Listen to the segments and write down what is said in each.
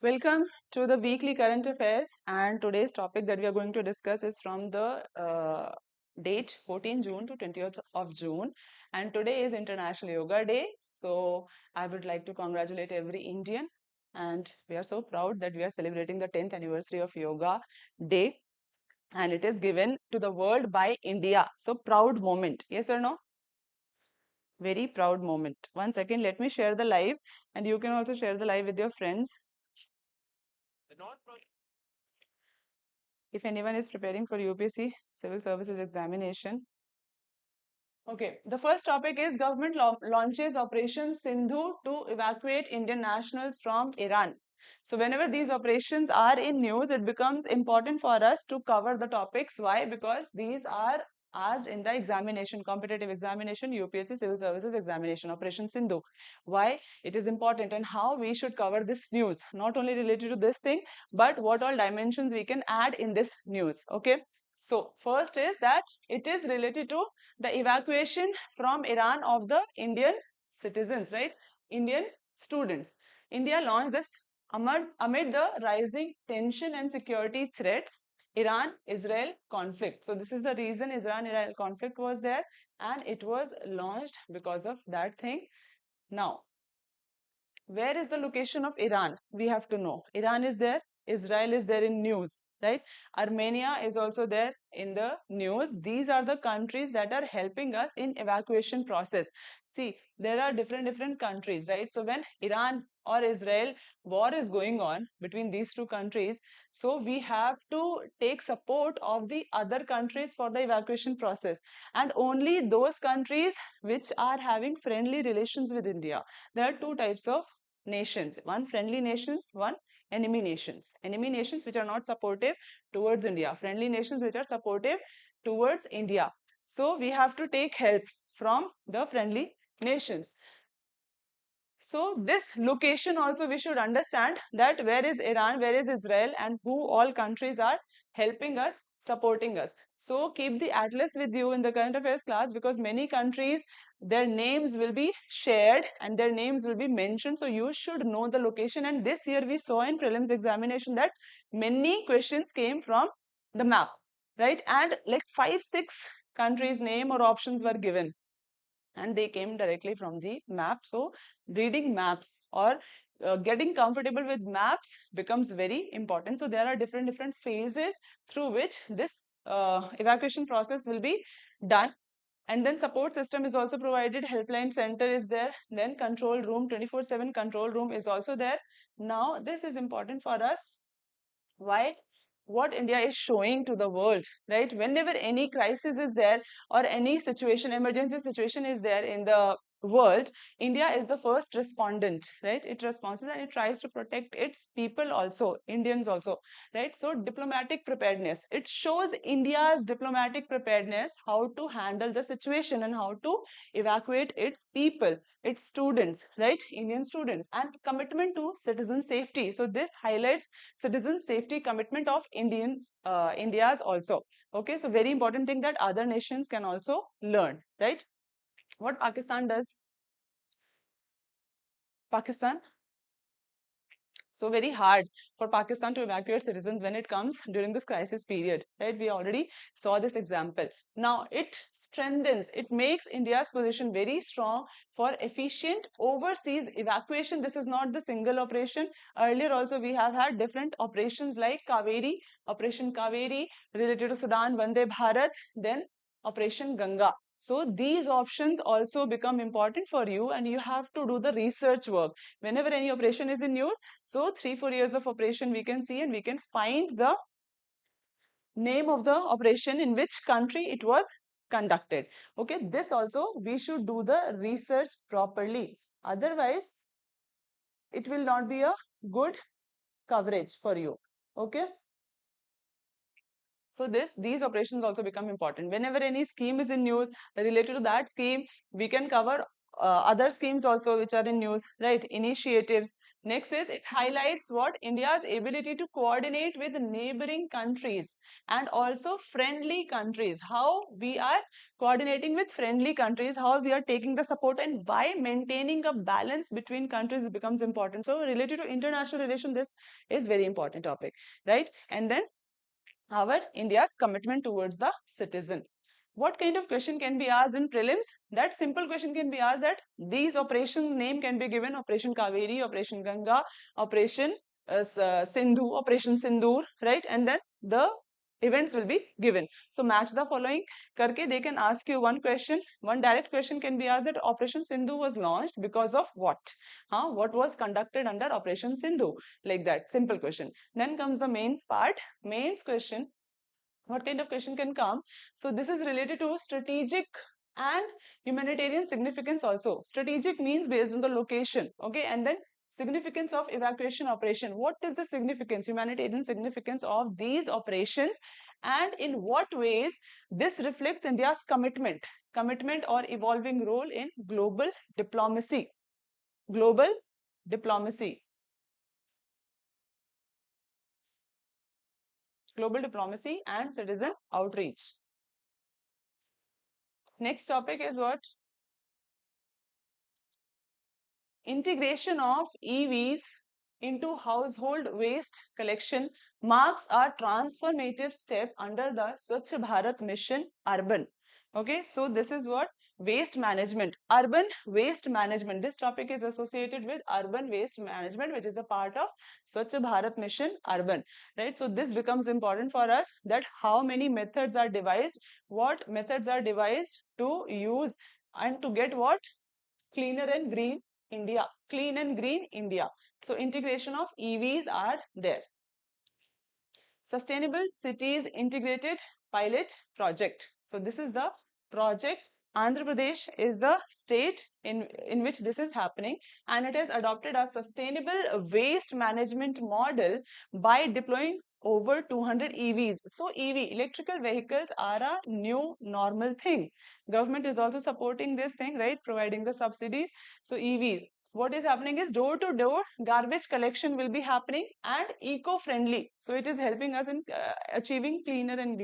Welcome to the weekly current affairs, and today's topic that we are going to discuss is from the date 14 June to 20th of June, and today is International Yoga Day. So I would like to congratulate every Indian, and we are so proud that we are celebrating the 10th anniversary of Yoga Day, and it is given to the world by India. So proud moment, yes or no? Very proud moment. One second, let me share the live, and you can also share the live with your friends. If anyone is preparing for UPSC Civil Services examination. Okay, the first topic is government launches Operation Sindhu to evacuate Indian nationals from Iran. So whenever these operations are in news, it becomes important for us to cover the topics. Why? Because these are asked in the examination, competitive examination, UPSC Civil Services examination, Operation Sindhu. Why it is important and how we should cover this news, not only related to this thing, but what all dimensions we can add in this news. Okay. So first is that it is related to the evacuation from Iran of the Indian citizens, right? Indian students. India launched this amid the rising tension and security threats, Iran-Israel conflict. So this is the reason Iran-Israel conflict was there, and it was launched because of that thing. Now, where is the location of Iran? We have to know. Iran is there, Israel is there in news, right? Armenia is also there in the news. These are the countries that are helping us in evacuation process. See, there are different countries, right? So when Iran or Israel war is going on between these two countries, so we have to take support of the other countries for the evacuation process, and only those countries which are having friendly relations with India. There are two types of nations, one friendly nations, one enemy nations. Enemy nations which are not supportive towards India, friendly nations which are supportive towards India. So we have to take help from the friendly nations. So this location also we should understand, that where is Iran, where is Israel, and who all countries are helping us, supporting us. So keep the atlas with you in the current affairs class, because many countries, their names will be shared and their names will be mentioned. So you should know the location. And this year we saw in prelims examination that many questions came from the map, right? And like 5-6 countries name or options were given, and they came directly from the map. So reading maps or getting comfortable with maps becomes very important. So there are different phases through which this evacuation process will be done. And then support system is also provided, helpline center is there, then control room, 24/7 control room is also there. Now this is important for us. Why? What India is showing to the world, right? Whenever any crisis is there or any situation, emergency situation is there in the world, India is the first respondent, right? It responds and it tries to protect its people also, Indians also, right? So diplomatic preparedness, it shows India's diplomatic preparedness, how to handle the situation and how to evacuate its people, its students, right? Indian students, and commitment to citizen safety. So this highlights citizen safety commitment of India's also. Okay, so very important thing that other nations can also learn, right? What Pakistan does? Pakistan, so very hard for Pakistan to evacuate citizens when it comes during this crisis period, right? We already saw this example. Now it strengthens, it makes India's position very strong for efficient overseas evacuation. This is not the single operation. Earlier also we have had different operations like Kaveri, Operation Kaveri related to Sudan, Vande Bharat, then Operation Ganga. So these options also become important for you, and you have to do the research work. Whenever any operation is in news, so 3-4 years of operation we can see, and we can find the name of the operation in which country it was conducted. Okay, this also we should do the research properly. Otherwise, it will not be a good coverage for you. Okay. So these operations also become important. Whenever any scheme is in news related to that scheme, we can cover other schemes also which are in news, right? Initiatives. Next is it highlights what India's ability to coordinate with neighboring countries and also friendly countries. How we are coordinating with friendly countries, how we are taking the support, and why maintaining a balance between countries becomes important. So related to international relation, this is very important topic, right? And then our India's commitment towards the citizen. What kind of question can be asked in prelims? That simple question can be asked that these operations name can be given: Operation Kaveri, Operation Ganga, Operation Sindhu, Operation Sindoor, right? And then the events will be given. So match the following karke they can ask you one question. One direct question can be asked that Operation Sindhu was launched because of what? What was conducted under Operation Sindhu? Like that, simple question. Then comes the mains part. Mains question, what kind of question can come? So this is related to strategic and humanitarian significance also. Strategic means based on the location, okay? And then significance of evacuation operation. What is the significance, humanitarian significance of these operations, and in what ways this reflects India's commitment or evolving role in global diplomacy. Global diplomacy. Global diplomacy and citizen outreach. Next topic is what? Integration of EVs into household waste collection marks a transformative step under the Swachh Bharat Mission Urban. Okay, so this is what? Waste management, urban waste management. This topic is associated with urban waste management, which is a part of Swachh Bharat Mission Urban, right? So this becomes important for us, that how many methods are devised, what methods are devised to use and to get what? Cleaner and green India. Clean and green India. So integration of EVs are there. Sustainable Cities Integrated Pilot Project. So this is the project. Andhra Pradesh is the state in which this is happening, and it has adopted a sustainable waste management model by deploying over 200 EVs. So EV, electrical vehicles, are a new normal thing. Government is also supporting this thing, right? Providing the subsidies. So EVs. What is happening is door to door garbage collection will be happening and eco-friendly. So it is helping us in achieving cleaner and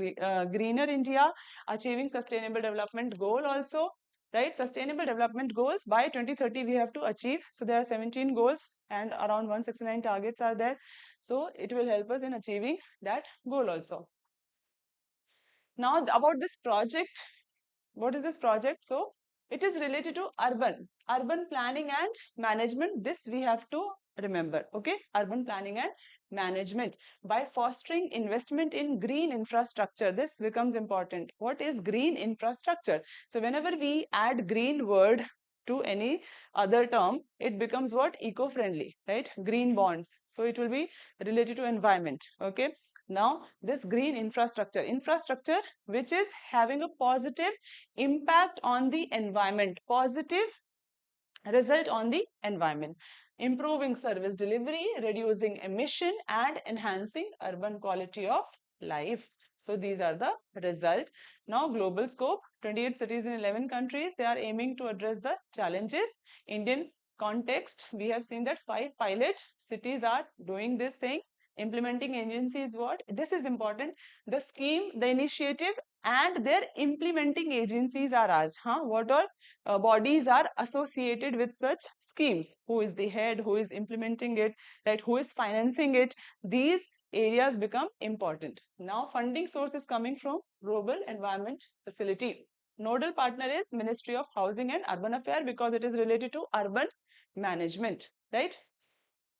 greener India, achieving sustainable development goal also, right? Sustainable development goals by 2030 we have to achieve. So there are 17 goals and around 169 targets are there. So it will help us in achieving that goal also. Now about this project, what is this project? So it is related to urban planning and management. This we have to remember, okay? Urban planning and management by fostering investment in green infrastructure. This becomes important. What is green infrastructure? So whenever we add green word to any other term, it becomes what? Eco-friendly, right? Green bonds. So it will be related to environment, okay? Now this green infrastructure which is having a positive impact on the environment, positive result on the environment, improving service delivery, reducing emission, and enhancing urban quality of life. So these are the result. Now global scope, 28 cities in 11 countries, they are aiming to address the challenges. Indian context, we have seen that 5 pilot cities are doing this thing. Implementing agency is what? This is important. The scheme, the initiative, and their implementing agencies are asked. What all bodies are associated with such schemes? Who is the head? Who is implementing it? Right? Who is financing it? These areas become important. Now funding source is coming from Global Environment Facility. Nodal partner is Ministry of Housing and Urban Affairs because it is related to urban management, right?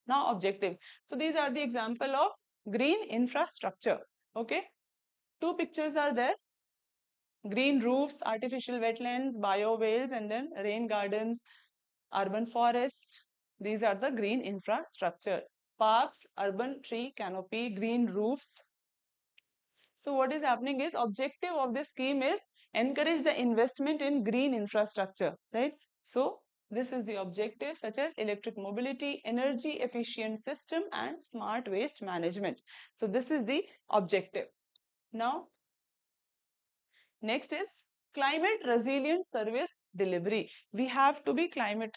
Now objective. So these are the example of green infrastructure. Okay. Two pictures are there. Green roofs, artificial wetlands, bio whales, and then rain gardens, urban forests. These are the green infrastructure. Parks, urban tree canopy, green roofs. So what is happening is objective of this scheme is encourage the investment in green infrastructure, right? So this is the objective such as electric mobility, energy efficient system, and smart waste management. So this is the objective. Now next is Climate resilient service delivery. We have to be climate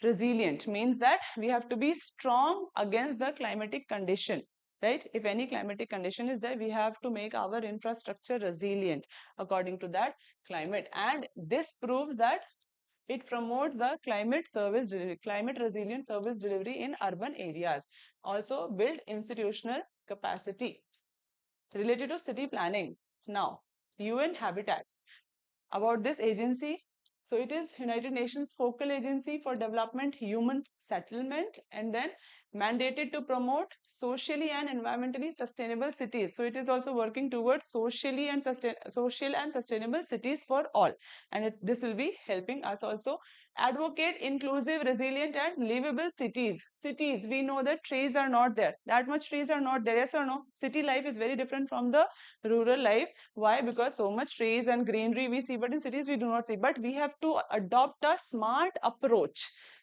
resilient, means that we have to be strong against the climatic condition, right? If any climatic condition is there, we have to make our infrastructure resilient according to that climate. And this proves that it promotes the climate resilient service delivery in urban areas. Also build institutional capacity related to city planning. Now, UN Habitat, about this agency. So it is United Nations Focal Agency for Development Human Settlement, and then mandated to promote socially and environmentally sustainable cities. So it is also working towards social and sustainable cities for all, and this will be helping us also advocate inclusive, resilient and livable cities. Cities, we know that trees are not there, that much trees are not there, yes or no? City life is very different from the rural life. Why? Because so much trees and greenery we see, but in cities we do not see. But we have to adopt a smart approach,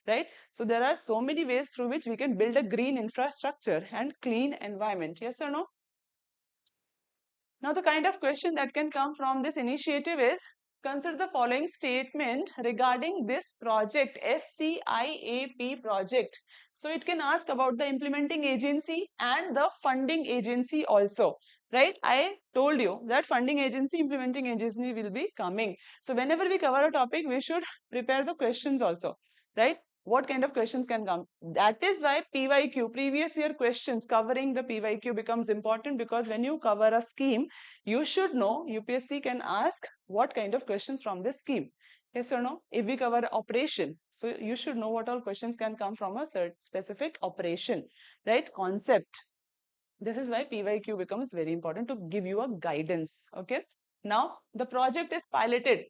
right? So there are so many ways through which we can build a green infrastructure and clean environment, yes or no? Now, the kind of question that can come from this initiative is, consider the following statement regarding this project, SCIAP project. So it can ask about the implementing agency and the funding agency also, right? I told you that funding agency, implementing agency will be coming. So whenever we cover a topic, we should prepare the questions also, right? What kind of questions can come? That is why PYQ, previous year questions covering the PYQ becomes important, because when you cover a scheme, you should know UPSC can ask what kind of questions from this scheme. Yes or no? If we cover operation, so you should know what all questions can come from a specific operation, right? Concept. This is why PYQ becomes very important, to give you a guidance. Okay. Now the project is piloted.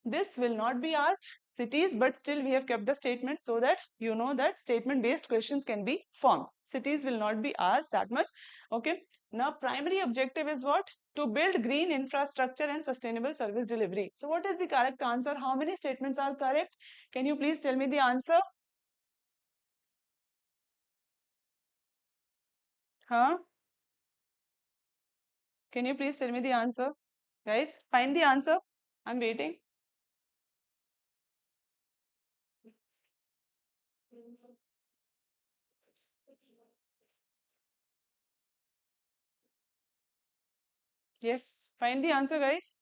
This will not be asked cities, but still we have kept the statement so that you know that statement based questions can be formed. Cities will not be asked that much. Okay. Now primary objective is what? To build green infrastructure and sustainable service delivery. So what is the correct answer? How many statements are correct? Can you please tell me the answer? Huh? Can you please tell me the answer? Guys, find the answer. I'm waiting. Yes, find the answer, guys.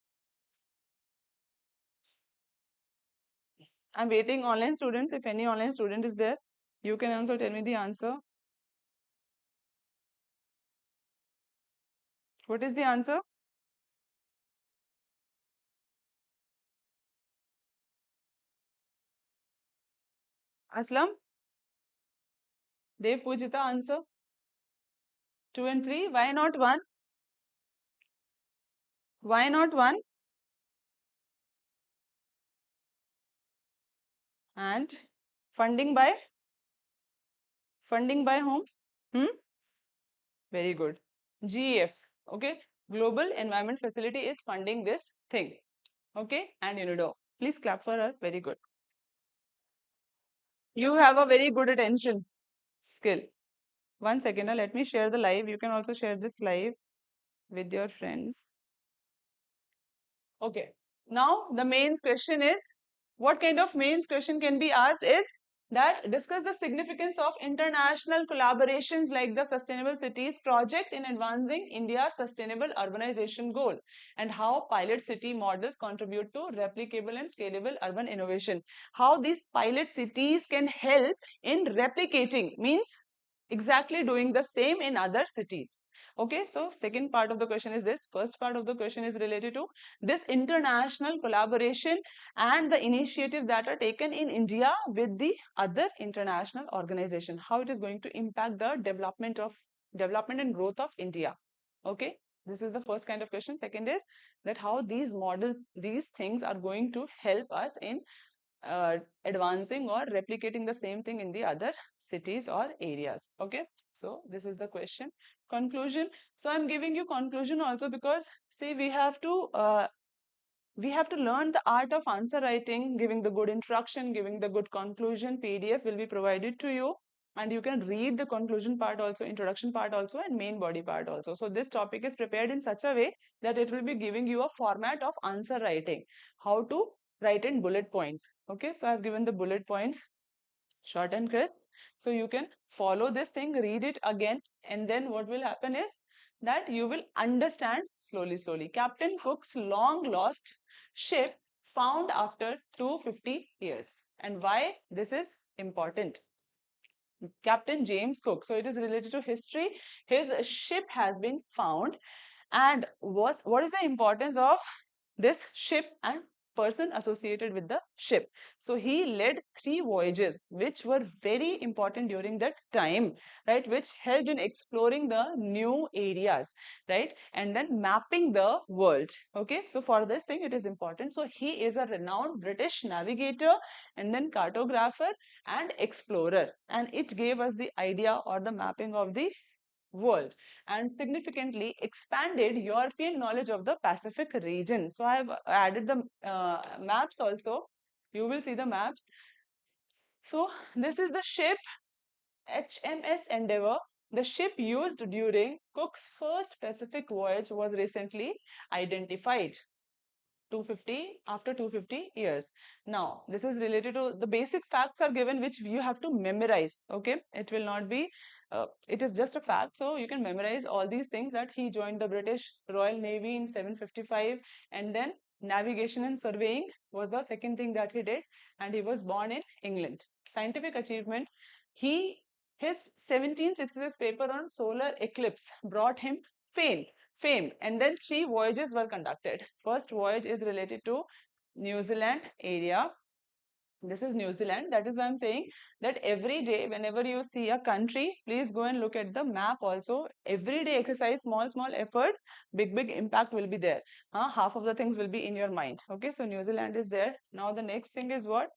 I'm waiting. Online students, if any online student is there, you can also tell me the answer. What is the answer? Aslam? Dev Pujita, answer. 2 and 3. Why not 1? Why not 1? And funding by whom? Hmm? Very good. GEF. Okay. Global Environment Facility is funding this thing. Okay. And UNIDO. Please clap for her. Very good. You have a very good attention skill. 1 second, let me share the live. You can also share this live with your friends. Okay. Now the mains question is, what kind of mains question can be asked is that discuss the significance of international collaborations like the Sustainable Cities project in advancing India's sustainable urbanization goal, and how pilot city models contribute to replicable and scalable urban innovation. How these pilot cities can help in replicating, means exactly doing the same in other cities. Okay, so second part of the question is this. First part of the question is related to this international collaboration and the initiative that are taken in India with the other international organization. How it is going to impact the development and growth of India. Okay, this is the first kind of question. Second is that how these things are going to help us in advancing or replicating the same thing in the other cities or areas. Okay, so this is the question. Conclusion. So I'm giving you conclusion also because see, we have to learn the art of answer writing, giving the good introduction, giving the good conclusion. PDF will be provided to you. and you can read the conclusion part also, introduction part also, and main body part also. So this topic is prepared in such a way that it will be giving you a format of answer writing, how to write in bullet points. Okay, so I have given the bullet points, short and crisp. So you can follow this thing, read it again, and then what will happen is that you will understand slowly. Captain Cook's long lost ship found after 250 years. And why this is important? Captain James Cook. So it is related to history. His ship has been found. And what is the importance of this ship and person associated with the ship? So he led 3 voyages which were very important during that time, right, which helped in exploring the new areas, right, and then mapping the world. Okay, so for this thing it is important. So he is a renowned British navigator and then cartographer and explorer, and it gave us the idea or the mapping of the world and significantly expanded European knowledge of the Pacific region. So I have added the maps also. You will see the maps. So this is the ship HMS Endeavour. The ship used during Cook's first Pacific voyage was recently identified. 250 after 250 years. Now this is related to the basic facts are given which you have to memorize. Okay, it will not be it is just a fact, so you can memorize all these things, that he joined the British Royal Navy in 755, and then navigation and surveying was the second thing that he did, and he was born in England. Scientific achievement, he his 1766 paper on solar eclipse brought him fame, and then 3 voyages were conducted. First voyage is related to New Zealand area. This is New Zealand. That is why I'm saying that every day whenever you see a country, please go and look at the map also. Every day exercise, small efforts, big impact will be there. Half of the things will be in your mind. Okay, so New Zealand is there. Now the next thing is what?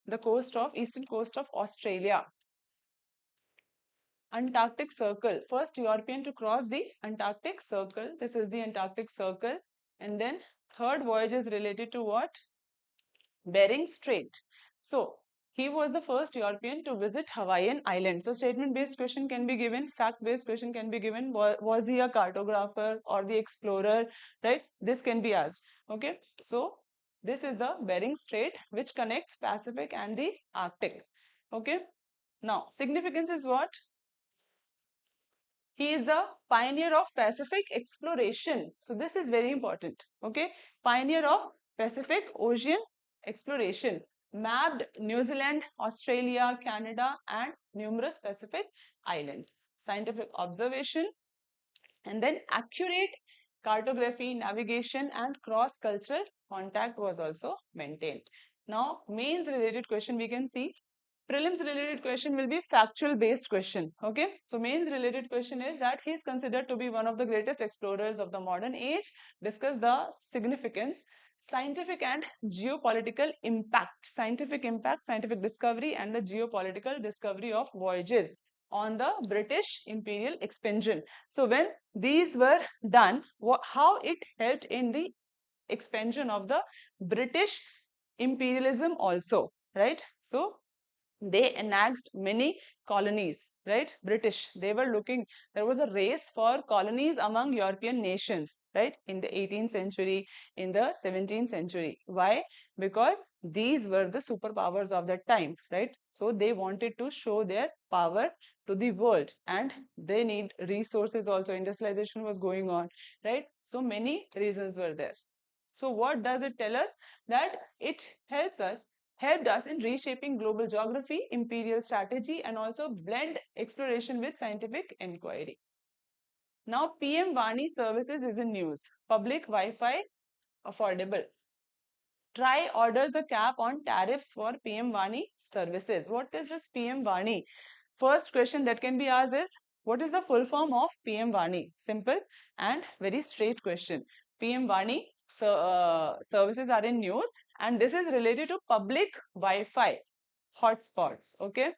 The eastern coast of Australia. Antarctic Circle. First European to cross the Antarctic Circle. This is the Antarctic Circle. And then third voyage is related to what? Bering Strait. So he was the first European to visit Hawaiian Islands. So statement-based question can be given, fact-based question can be given. Was he a cartographer or the explorer? Right? This can be asked. Okay. So this is the Bering Strait, which connects Pacific and the Arctic. Okay. Now significance is what? He is the pioneer of Pacific exploration. So this is very important. Okay, pioneer of Pacific Ocean exploration. Mapped New Zealand, Australia, Canada, and numerous Pacific islands. Scientific observation, and then accurate cartography, navigation, and cross-cultural contact was also maintained. Now, mains related question we can see. Prelims related question will be factual based question. Okay, so mains related question is that he is considered to be one of the greatest explorers of the modern age. Discuss the significance, scientific and geopolitical impact, scientific discovery, and the geopolitical discovery of voyages on the British imperial expansion. So when these were done, how it helped in the expansion of the British imperialism also, right? So they annexed many colonies, right? British, they were looking, there was a race for colonies among European nations, right? In the 18th century, in the 17th century. Why? Because these were the superpowers of that time, right? So they wanted to show their power to the world, and they need resources also. Industrialization was going on, right? So many reasons were there. So what does it tell us? That it helped us in reshaping global geography, imperial strategy, and also blend exploration with scientific inquiry. Now PM Vani services is in news. Public Wi-Fi affordable. TRAI orders a cap on tariffs for PM Vani services. What is this PM Vani? First question that can be asked is, what is the full form of PM Vani? Simple and very straight question. PM Vani services are in news, and this is related to public Wi-Fi hotspots. Okay,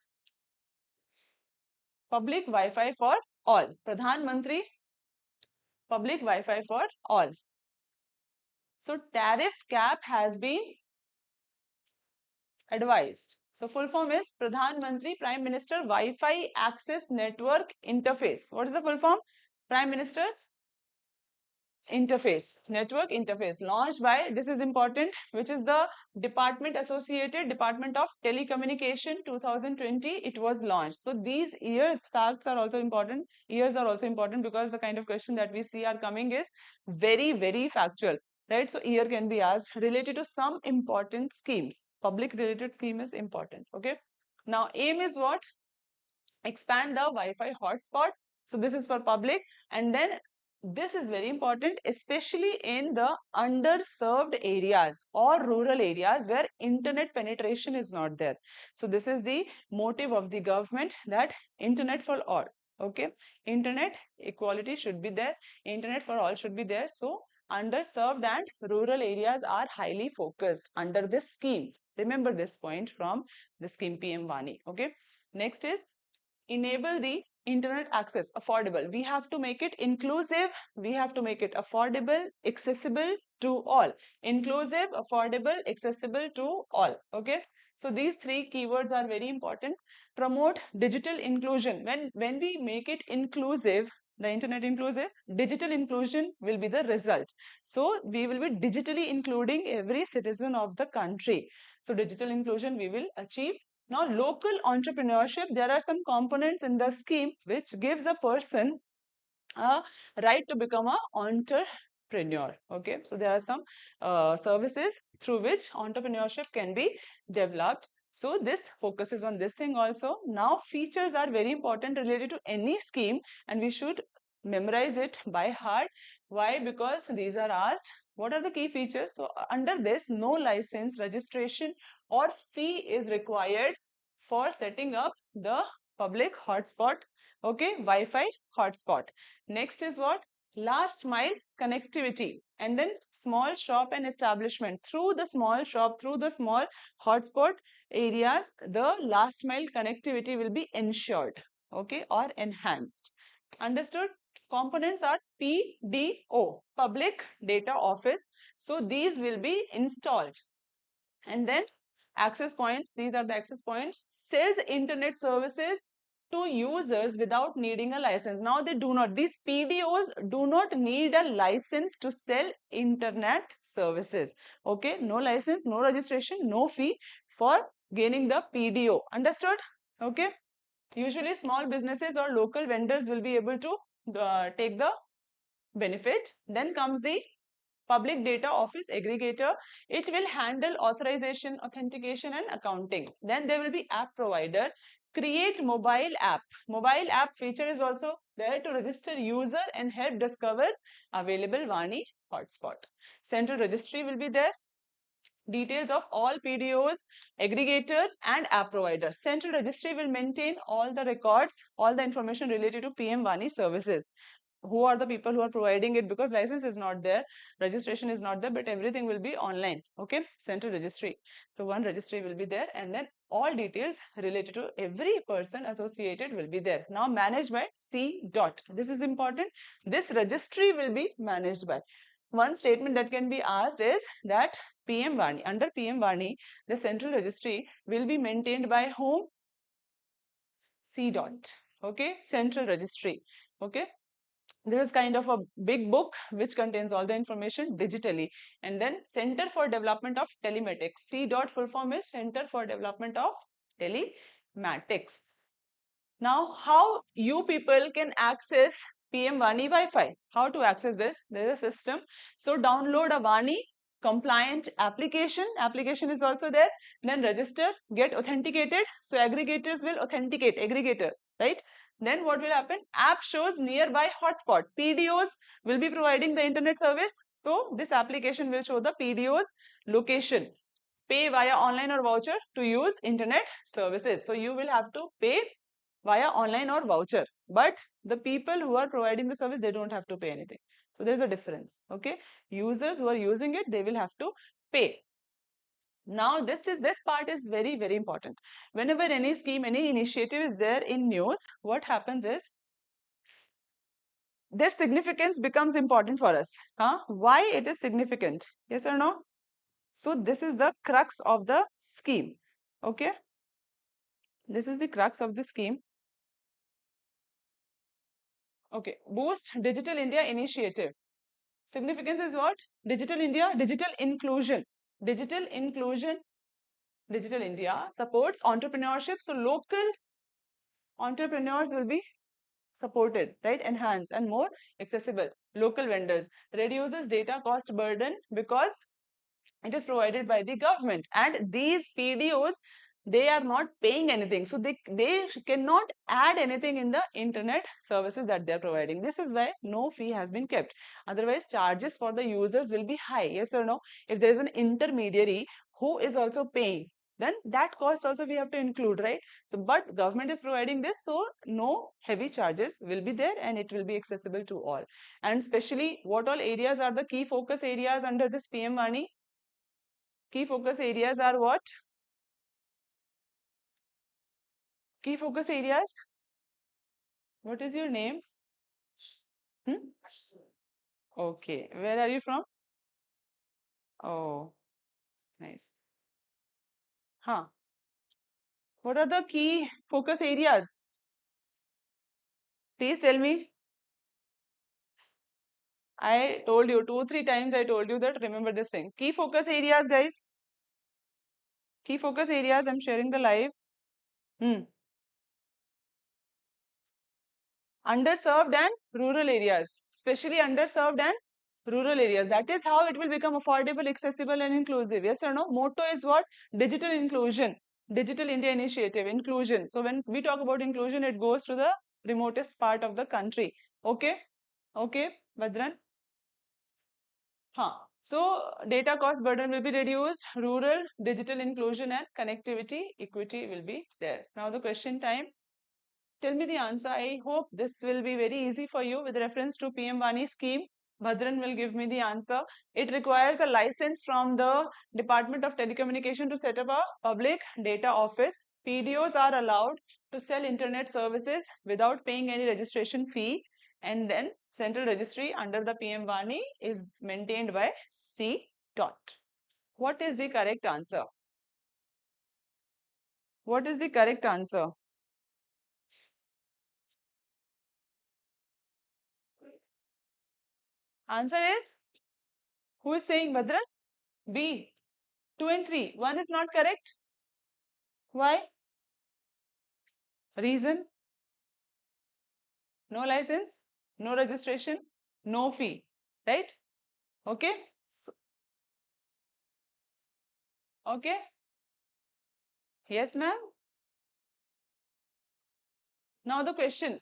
public Wi-Fi for all. Pradhan Mantri, public Wi-Fi for all. So tariff cap has been advised. So full form is Pradhan Mantri Prime Minister Wi-Fi Access Network Interface. What is the full form? Prime Minister Interface, Network Interface, launched by, this is important, which is the Department of Telecommunication 2020. It was launched. So these years facts are also important. Years are also important because the kind of question that we see are coming is very, very factual, right? So year can be asked related to some important schemes. Public related scheme is important. Okay. Now aim is what? Expand the Wi-Fi hotspot. So this is for public, and then this is very important, especially in the underserved areas or rural areas where internet penetration is not there. So this is the motive of the government, that internet for all. Okay, internet equality should be there, internet for all should be there. So underserved and rural areas are highly focused under this scheme. Remember this point from the scheme PM Vani. Okay, next is enable the internet access affordable. We have to make it inclusive, we have to make it affordable, accessible to all. Inclusive, affordable, accessible to all. Okay, so these three keywords are very important. Promote digital inclusion. When we make it inclusive, the internet inclusive, digital inclusion will be the result. So we will be digitally including every citizen of the country. So digital inclusion we will achieve. Now, local entrepreneurship, there are some components in the scheme which gives a person a right to become an entrepreneur. Okay, so there are some services through which entrepreneurship can be developed. So this focuses on this thing also. Now, features are very important related to any scheme, and we should memorize it by heart. Why? Because these are asked. What are the key features? So under this, no license, registration or fee is required for setting up the public hotspot. Okay, Wi-Fi hotspot. Next is what? Last mile connectivity, and then small shop and establishment. Through the small shop, through the small hotspot areas, the last mile connectivity will be ensured, okay, or enhanced. Understood? Components are PDO, Public Data Office. So these will be installed. And then access points, these are the access points, sells internet services to users without needing a license. Now they do not, these PDOs do not need a license to sell internet services. Okay, no license, no registration, no fee for gaining the PDO. Understood? Okay, usually small businesses or local vendors will be able to take the benefit. Then comes the Public Data Office Aggregator. It will handle authorization, authentication and accounting. Then there will be app provider. Create mobile app. Mobile app feature is also there to register user and help discover available Vani hotspot. Central registry will be there. Details of all PDOs, aggregator and app provider. Central registry will maintain all the records, all the information related to PM Vani services. Who are the people who are providing it, because license is not there, registration is not there, but everything will be online. Okay, central registry. So one registry will be there, and then all details related to every person associated will be there. Now managed by C dot. This is important. This registry will be managed by. One statement that can be asked is that PM Vani, under PM Vani, the central registry will be maintained by whom? C dot. Okay, central registry. Okay, this is kind of a big book which contains all the information digitally. And then Center for Development of Telematics. C dot full form is Center for Development of Telematics. Now, how you people can access PM Vani Wi-Fi? How to access this? There is a system. So download a Vani compliant application. Application is also there. Then register, get authenticated. So aggregators will authenticate, aggregator, right? Then what will happen? App shows nearby hotspot. PDOs will be providing the internet service. So this application will show the PDOs location. Pay via online or voucher to use internet services. So you will have to pay via online or voucher. But the people who are providing the service, they don't have to pay anything. So there's a difference. Okay. Users who are using it, they will have to pay. Now this part is very, very important. Whenever any scheme, any initiative is there in news, what happens is their significance becomes important for us. Why it is significant? Yes or no? So this is the crux of the scheme. Okay. This is the crux of the scheme. Okay, boost Digital India initiative. Significance is what? Digital India, digital inclusion. Digital inclusion, Digital India supports entrepreneurship. So local entrepreneurs will be supported, right? Enhanced and more accessible. Local vendors reduces data cost burden because it is provided by the government, and these PDOs, they are not paying anything, so they cannot add anything in the internet services that they are providing. This is why no fee has been kept. Otherwise charges for the users will be high. Yes or no? If there is an intermediary who is also paying, then that cost also we have to include, right? So but government is providing this, so no heavy charges will be there and it will be accessible to all. And especially what all areas are the key focus areas under this PM money? Key focus areas are what? Key focus areas? What is your name? Hmm? Okay. Where are you from? Oh, nice. Huh. What are the key focus areas? Please tell me. I told you 2-3 times. I told you that. Remember this thing. Key focus areas, guys. Key focus areas. I'm sharing the live. Hmm. Underserved and rural areas, especially underserved and rural areas. That is how it will become affordable, accessible, and inclusive. Yes or no? Motto is what? Digital inclusion, Digital India initiative, inclusion. So when we talk about inclusion, it goes to the remotest part of the country. Okay, okay, Badran. Huh. So data cost burden will be reduced, rural, digital inclusion, and connectivity equity will be there. Now the question time. Tell me the answer. I hope this will be very easy for you with reference to PM Vani scheme. Bhadran will give me the answer. It requires a license from the Department of Telecommunication to set up a public data office. PDOs are allowed to sell internet services without paying any registration fee. And then central registry under the PM Vani is maintained by C. Dot. What is the correct answer? What is the correct answer? Answer is, who is saying, Bhadran? B. 2 and 3. 1 is not correct. Why? Reason? No license, no registration, no fee. Right? Okay? So, okay? Yes, ma'am. Now the question.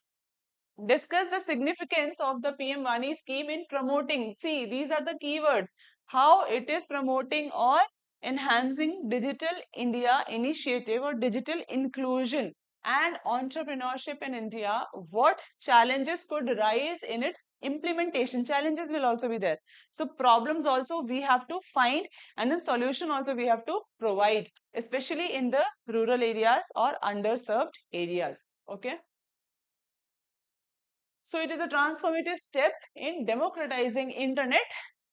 Discuss the significance of the PM Vani scheme in promoting. See, these are the keywords. How it is promoting or enhancing Digital India initiative or digital inclusion and entrepreneurship in India. What challenges could rise in its implementation? Challenges will also be there. So problems also we have to find, and then solution also we have to provide, especially in the rural areas or underserved areas. Okay. So it is a transformative step in democratizing internet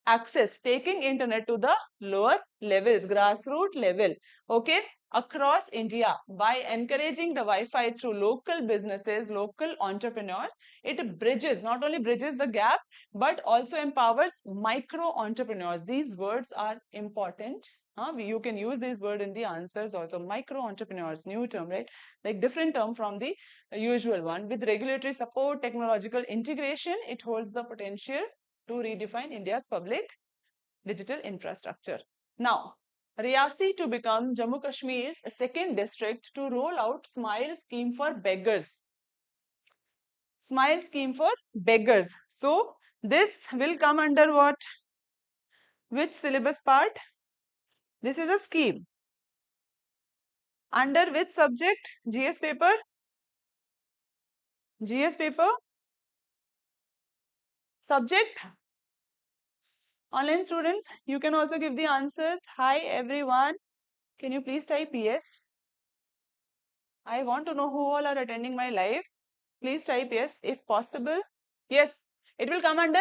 access, taking internet to the lower levels, grassroots level, okay, across India by encouraging the Wi-Fi through local businesses, local entrepreneurs. It bridges, not only bridges the gap, but also empowers micro entrepreneurs. These words are important. You can use this word in the answers also. Micro entrepreneurs, new term, right? Like different term from the usual one. With regulatory support, technological integration, it holds the potential to redefine India's public digital infrastructure. Now, Riyasi to become Jammu Kashmir's second district to roll out Smile scheme for beggars. Smile scheme for beggars. So, this will come under what? Which syllabus part? This is a scheme. Under which subject? GS paper? GS paper? Subject? Online students, you can also give the answers. Hi everyone. Can you please type yes? I want to know who all are attending my live. Please type yes if possible. Yes. It will come under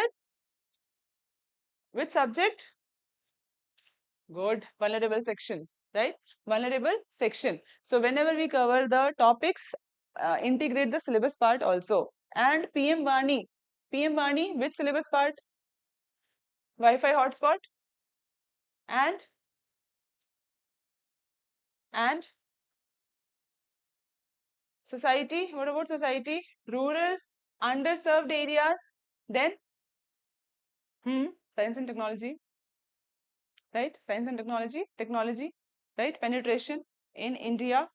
which subject? Good. Vulnerable sections. right? Vulnerable section. So whenever we cover the topics, integrate the syllabus part also. And PM Vani, which syllabus part? Wi-Fi hotspot and and society. What about society? Rural, underserved areas. Then science and technology, right? Science and technology, right? Penetration in India,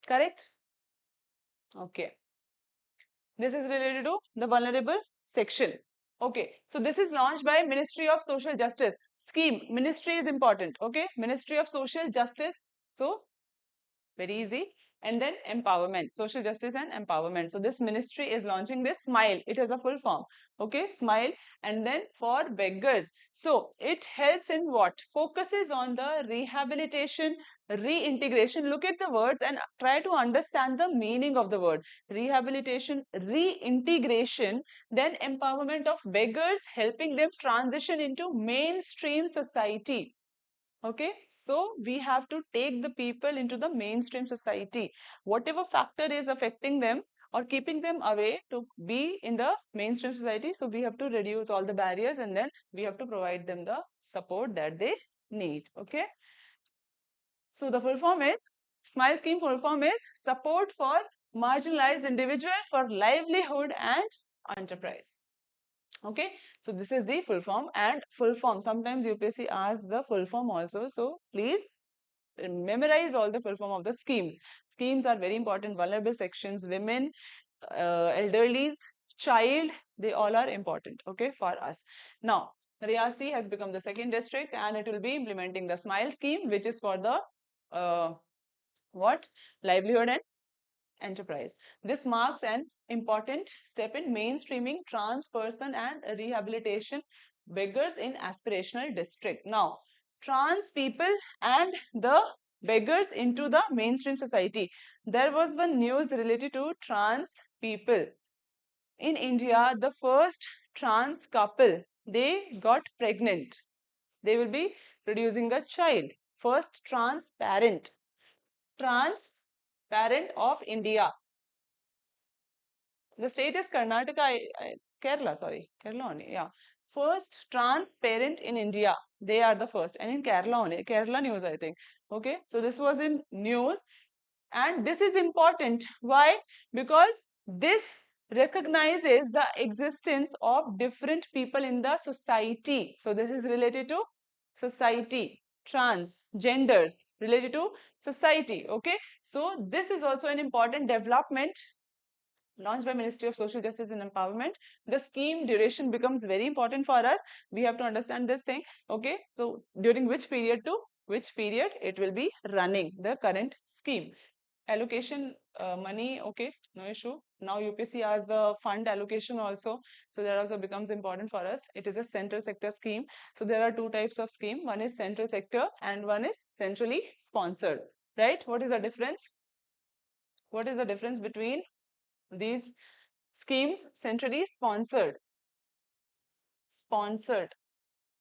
correct? Okay. This is related to the vulnerable section. Okay, so this is launched by Ministry of Social Justice. Scheme, ministry is important. Okay, Ministry of Social Justice. So very easy. And then empowerment, social justice and empowerment. So this ministry is launching this SMILE. It has a full form. Okay, SMILE. And then for beggars. So it helps in what? Focuses on the rehabilitation, reintegration. Look at the words and try to understand the meaning of the word. Rehabilitation, reintegration, then empowerment of beggars, helping them transition into mainstream society. Okay, so we have to take the people into the mainstream society. Whatever factor is affecting them or keeping them away to be in the mainstream society, so we have to reduce all the barriers and then we have to provide them the support that they need. Okay, so the full form is, SMILE scheme full form is support for marginalized individual for livelihood and enterprise. Okay, so this is the full form. And full form, sometimes UPSC asks the full form also, so please memorize all the full form of the schemes. Schemes are very important. Vulnerable sections, women, elderlies, child, they all are important, okay, for us. Now Riyasi has become the second district and it will be implementing the SMILE scheme, which is for the what, livelihood and enterprise. This marks an important step in mainstreaming trans person and rehabilitation beggars in aspirational district. Now, trans people and the beggars into the mainstream society. There was one news related to trans people. In India, the first trans couple, they got pregnant. They will be producing a child. First trans parent of India. The state is Karnataka, Kerala, sorry, Kerala only, yeah. First transparent in India. They are the first. And in Kerala only, Kerala news, I think. Okay, so this was in news. And this is important. Why? Because this recognizes the existence of different people in the society. So this is related to society, trans, genders, related to society. Okay, so this is also an important development launched by Ministry of Social Justice and Empowerment. The scheme duration becomes very important for us. We have to understand this thing. Okay, so during which period to which period it will be running, the current scheme. Allocation money, okay, no issue. Now UPSC has the fund allocation also, so that also becomes important for us. It is a central sector scheme. So there are two types of scheme. One is central sector and one is centrally sponsored, right? What is the difference? What is the difference between these schemes? Centrally sponsored.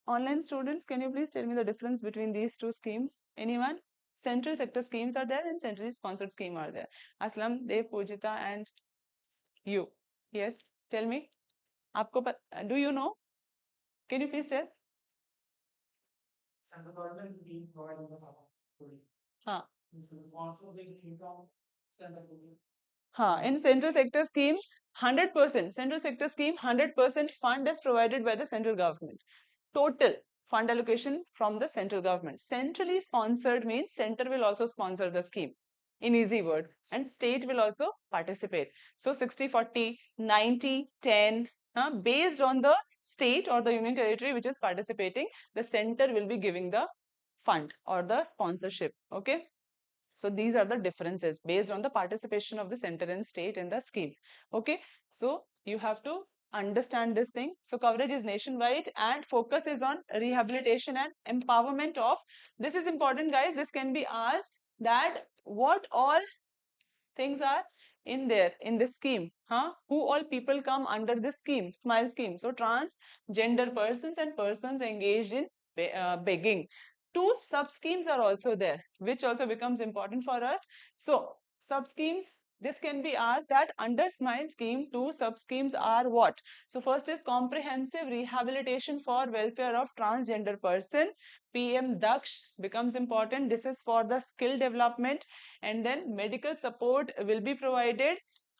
Online students, can you please tell me the difference between these two schemes? Anyone? Central sector schemes are there and centrally sponsored scheme are there. Aslam, Dev, Pujita and you. Yes, tell me. Do you know? Can you please tell? Central government being provided the huh. In central sector schemes, 100%, central sector scheme, 100% fund is provided by the central government. Total fund allocation from the central government. Centrally sponsored means center will also sponsor the scheme, in easy words, and state will also participate. So 60-40, 90-10, based on the state or the union territory which is participating, the center will be giving the fund or the sponsorship. Okay. So these are the differences based on the participation of the center and state in the scheme. Okay, so you have to understand this thing. So coverage is nationwide and focus is on rehabilitation and empowerment of, this is important guys, this can be asked that what all things are in there in this scheme, who all people come under this scheme, SMILE scheme. So transgender persons and persons engaged in begging. two sub schemes are also there, which also becomes important for us. So sub schemes, this can be asked that under SMILE scheme, two sub schemes are what? So first is comprehensive rehabilitation for welfare of transgender person. PM Daksh becomes important. This is for the skill development, and then medical support will be provided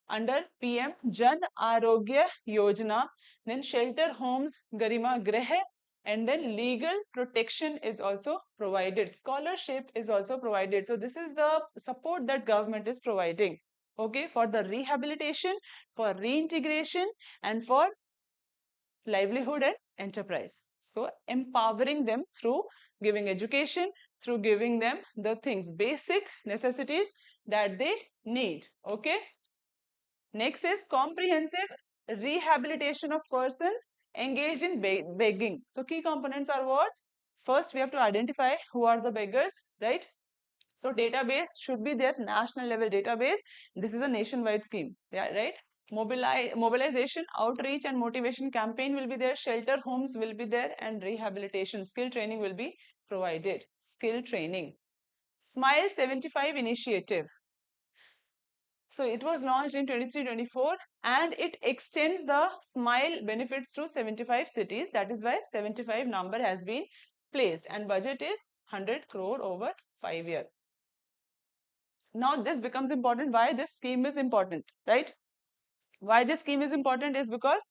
under PM Jan Arogya Yojana. Then shelter homes, Garima Greh, and then legal protection is also provided. Scholarship is also provided. So this is the support that government is providing, okay, for the rehabilitation, for reintegration, and for livelihood and enterprise. So empowering them through giving education, through giving them the things, basic necessities that they need, okay. Next is comprehensive rehabilitation of persons engaged in begging. So key components are what? First, we have to identify who are the beggars, right? So database should be there, national level database. This is a nationwide scheme, yeah, right? Mobilization, outreach and motivation campaign will be there, shelter homes will be there, and rehabilitation, skill training will be provided. Skill training. Smile 75 initiative. So it was launched in 23-24 and it extends the SMILE benefits to 75 cities. That is why 75 number has been placed and budget is 100 crore over 5 years. Now this becomes important. Why this scheme is important, right? Why this scheme is important is because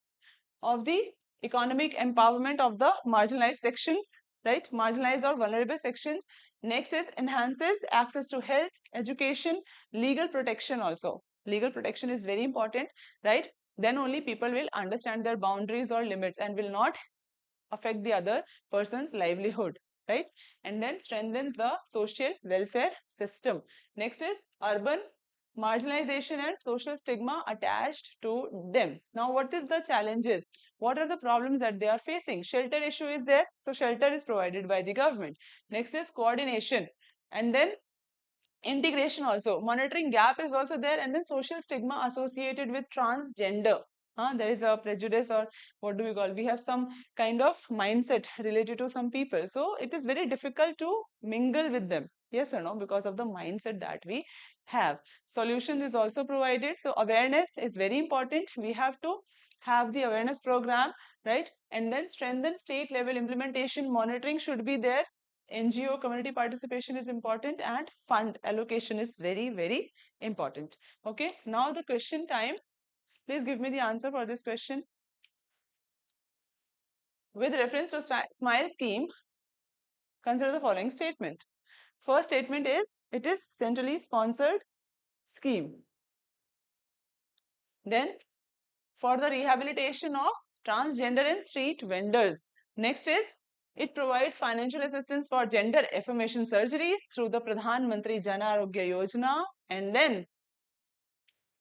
of the economic empowerment of the marginalized sections, right? Marginalized or vulnerable sections. Next is enhances access to health, education, legal protection also. Legal protection is very important, right? Then only people will understand their boundaries or limits and will not affect the other person's livelihood, right? And then strengthens the social welfare system. Next is urban marginalization and social stigma attached to them. Now, what is the challenges? What are the problems that they are facing? Shelter issue is there, so shelter is provided by the government. Next is coordination, and then integration also. Monitoring gap is also there, and then social stigma associated with transgender. There is a prejudice, or what do we call? We have some kind of mindset related to some people. So it is very difficult to mingle with them. Yes or no? Because of the mindset that we have. Solution is also provided. So awareness is very important. We have to have the awareness program, right? And then strengthen state level implementation. Monitoring should be there. NGO community participation is important, and fund allocation is very, very important. Okay, now the question time. Please give me the answer for this question. With reference to SMILE scheme, consider the following statement. First statement is, it is centrally sponsored scheme. Then, for the rehabilitation of transgender and street vendors. Next is, it provides financial assistance for gender affirmation surgeries through the Pradhan Mantri Jan Arogya Yojana, and then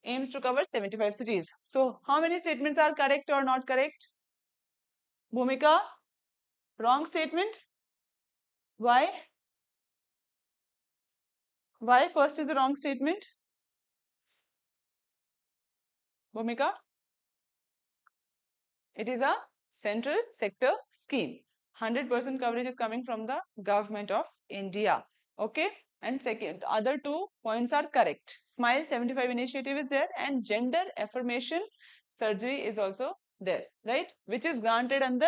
aims to cover 75 cities. So, how many statements are correct or not correct? Bhumika, wrong statement. Why? Why first is the wrong statement? Bhumika? It is a central sector scheme. 100% coverage is coming from the government of India. Okay. And second, other 2 points are correct. SMILE 75 initiative is there, and gender affirmation surgery is also there, right? Which is granted under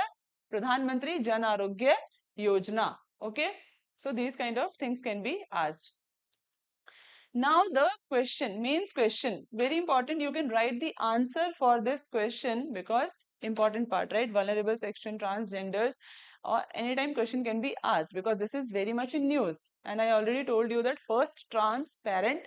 Pradhan Mantri Jan Arogya Yojana. Okay. So these kind of things can be asked. Now the question, mains question, very important. You can write the answer for this question because important part, right? Vulnerable section, transgenders, or anytime question can be asked because this is very much in news. And I already told you that first transparent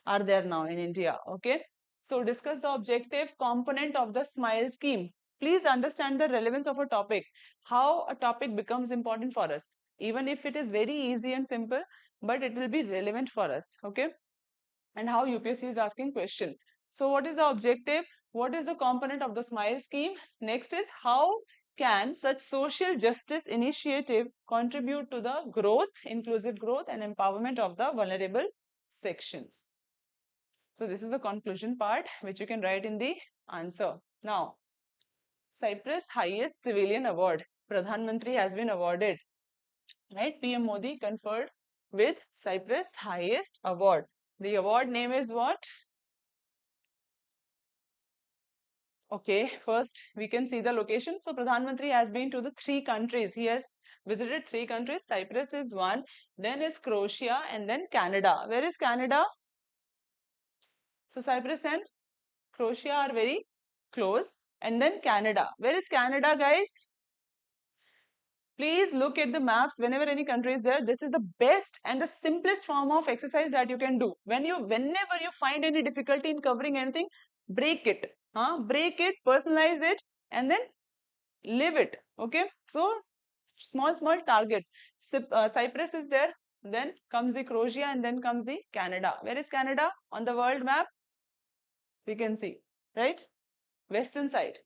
are there now in India. Okay. So discuss the objective component of the SMILE scheme. Please understand the relevance of a topic, how a topic becomes important for us. Even if it is very easy and simple, but it will be relevant for us. Okay. And how UPSC is asking question. So what is the objective? What is the component of the SMILE scheme? Next is, how can such social justice initiative contribute to the growth, inclusive growth and empowerment of the vulnerable sections? So this is the conclusion part which you can write in the answer. Now, Cyprus highest civilian award. Pradhan Mantri has been awarded. right? PM Modi conferred with Cyprus highest award. The award name is what? Okay, first we can see the location. So Pradhan Mantri has been to the 3 countries. He has visited 3 countries. Cyprus is one, then is Croatia, and then Canada. Where is Canada? So Cyprus and Croatia are very close. And then Canada. Where is Canada, guys? Please look at the maps whenever any country is there. This is the best and the simplest form of exercise that you can do. Whenever you find any difficulty in covering anything, break it. Break it, personalize it, and then live it. Okay. So small targets. Cyprus is there, then comes the Croatia, and then comes the Canada. Where is Canada on the world map? We can see, right? Western side.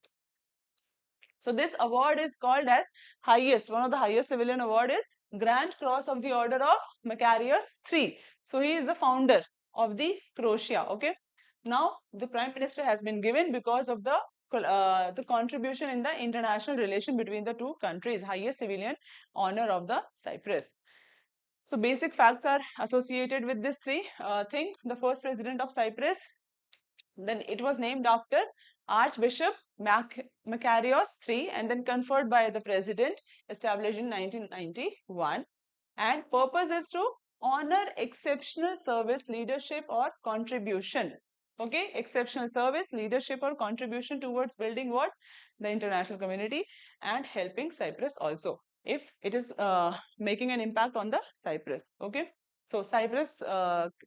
So this award is called as highest, one of the highest civilian award is Grand Cross of the Order of Macarius III. So he is the founder of the Croatia. Okay. Now the Prime Minister has been given because of the contribution in the international relation between the 2 countries, highest civilian honor of the Cyprus. So basic facts are associated with this three thing. The first president of Cyprus, then it was named after Archbishop Macarius III and then conferred by the president, established in 1991. And purpose is to honor exceptional service, leadership or contribution. Okay, exceptional service, leadership or contribution towards building what? The international community and helping Cyprus also, if it is making an impact on the Cyprus. Okay. So Cyprus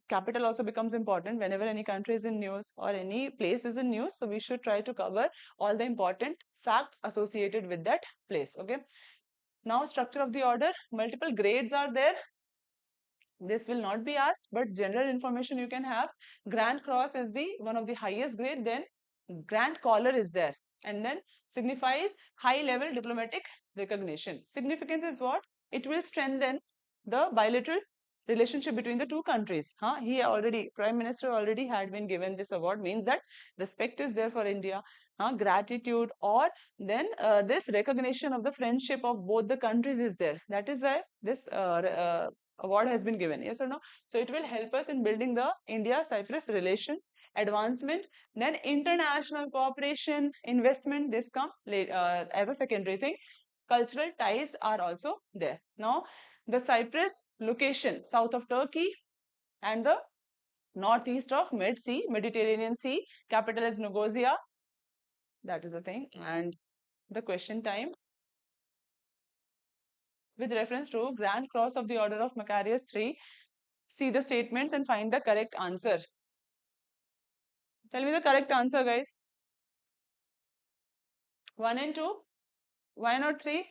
capital also becomes important whenever any country is in news or any place is in news. So we should try to cover all the important facts associated with that place. Okay. Now structure of the order, multiple grades are there. This will not be asked, but general information you can have. Grand Cross is the one of the highest grade, then Grand Collar is there, and then signifies high level diplomatic recognition. Significance is what? It will strengthen the bilateral relationship between the 2 countries. Prime Minister already had been given this award, means that respect is there for India, gratitude, or then this recognition of the friendship of both the countries is there. That is why this award has been given. Yes or no? So it will help us in building the India-Cyprus relations, advancement, then international cooperation, investment. This come as a secondary thing. Cultural ties are also there. Now, the Cyprus location, south of Turkey and the northeast of Mediterranean Sea. Capital is Nicosia. That is the thing. And the question time. With reference to Grand Cross of the Order of Macarius III, see the statements and find the correct answer. Tell me the correct answer, guys. 1 and 2. Why not 3?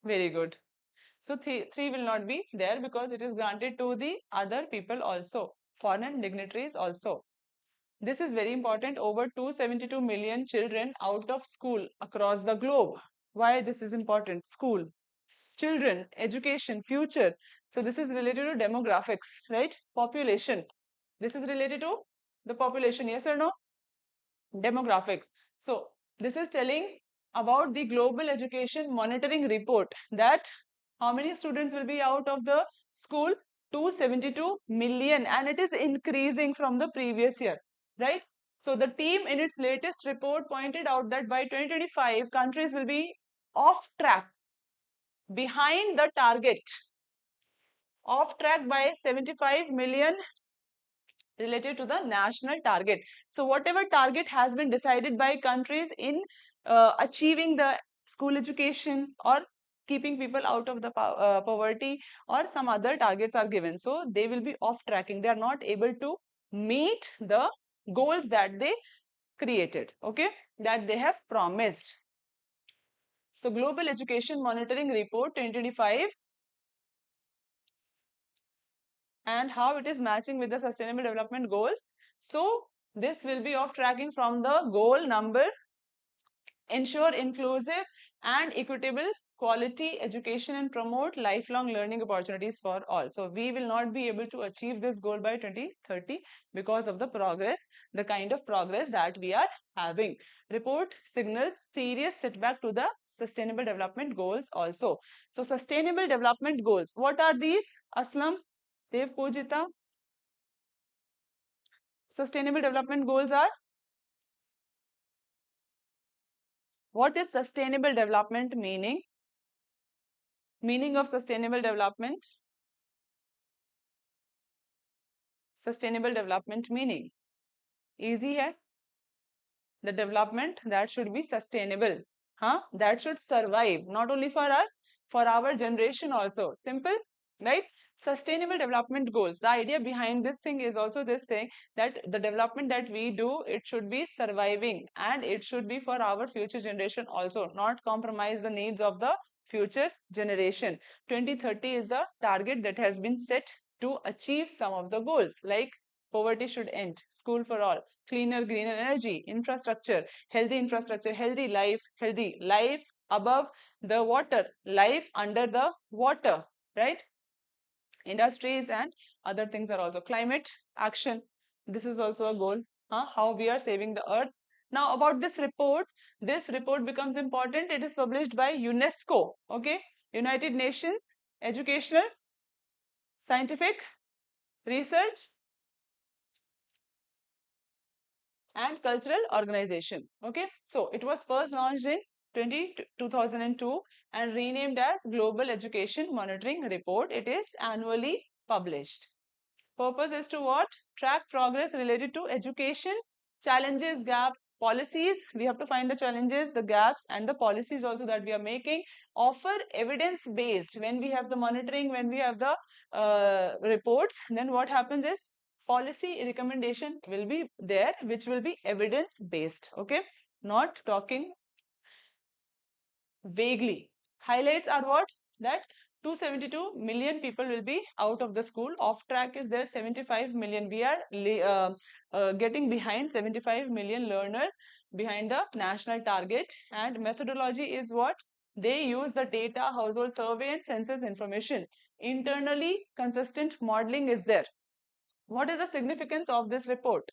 Very good. So 3 will not be there because it is granted to the other people also, foreign dignitaries also. This is very important. Over 272 million children out of school across the globe. Why this is important? School, children, education, future. So this is related to demographics, right? Population. This is related to the population, yes or no? Demographics. So this is telling about the global education monitoring report, that how many students will be out of the school? 272 million, and it is increasing from the previous year, right? So the team in its latest report pointed out that by 2025 countries will be off track, behind the target, off track by 75 million related to the national target. So whatever target has been decided by countries in achieving the school education or keeping people out of the poverty, or some other targets are given. So they will be off tracking. They are not able to meet the goals that they created, okay, that they have promised. So Global Education Monitoring Report 2025, and how it is matching with the Sustainable Development Goals. So this will be off tracking from the goal number, ensure inclusive and equitable quality education and promote lifelong learning opportunities for all. So we will not be able to achieve this goal by 2030 because of the progress, the kind of progress that we are having. Report signals serious setback to the sustainable development goals also. So sustainable development goals, what are these? Aslam, Dev, Pujita. Sustainable development goals are, what is sustainable development meaning? Meaning of sustainable development. Sustainable development meaning. Easy hai? The development that should be sustainable, huh? That should survive, not only for us, for our generation also. Simple, right? Sustainable development goals, the idea behind this thing is also this thing, that the development that we do, it should be surviving and it should be for our future generation also, not compromise the needs of the future generation. 2030 is the target that has been set to achieve some of the goals, like poverty should end, school for all, cleaner, greener energy, infrastructure, healthy life above the water, life under the water, right? Industries and other things are also climate action. This is also a goal, huh? How we are saving the earth. Now about this report becomes important. It is published by UNESCO, okay? United Nations Educational, Scientific, Research and Cultural Organization. Okay, so it was first launched in 2002 and renamed as Global Education Monitoring Report. It is annually published. Purpose is to what? Track progress related to education, challenges, gap, policies. We have to find the challenges, the gaps, and the policies also that we are making. Offer evidence based. When we have the monitoring, when we have the reports, then what happens is policy recommendation will be there, which will be evidence based. Okay, not talking vaguely. Highlights are what? That 272 million people will be out of the school. Off track is there 75 million. We are getting behind 75 million learners behind the national target. And methodology is what? They use the data, household survey and census information. Internally consistent modeling is there. What is the significance of this report?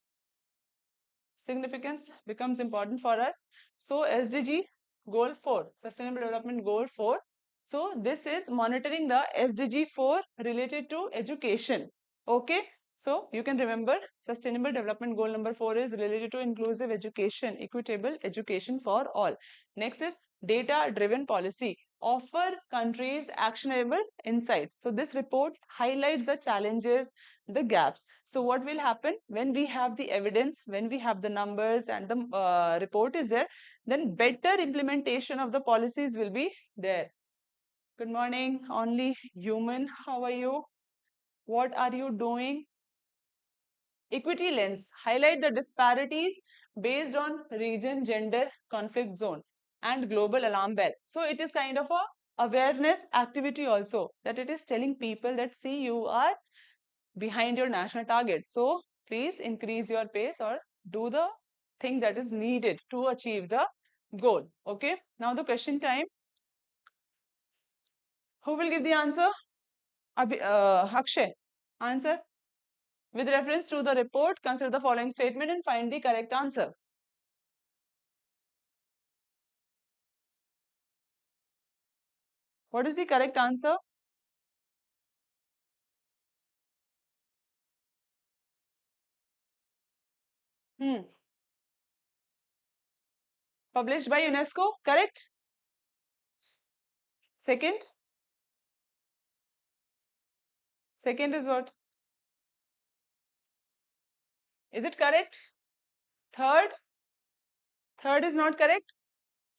Significance becomes important for us. So SDG goal 4, sustainable development goal 4. So this is monitoring the SDG 4 related to education. Okay, so you can remember sustainable development goal number 4 is related to inclusive education, equitable education for all. Next is data driven policy, offer countries actionable insights. So this report highlights the challenges, the gaps. So what will happen when we have the evidence, when we have the numbers and the report is there, then better implementation of the policies will be there. Good morning, only human. How are you? What are you doing? Equity lens, highlight the disparities based on region, gender, conflict zone, and global alarm bell. So it is kind of a awareness activity also, that it is telling people that see, you are behind your national target. So please increase your pace or do the thing that is needed to achieve the goal. Okay. Now the question time. Who will give the answer? Akshay. Answer. With reference to the report, consider the following statement and find the correct answer. What is the correct answer? Published by UNESCO, correct? Second? Second is what? Is it correct? Third? Third is not correct.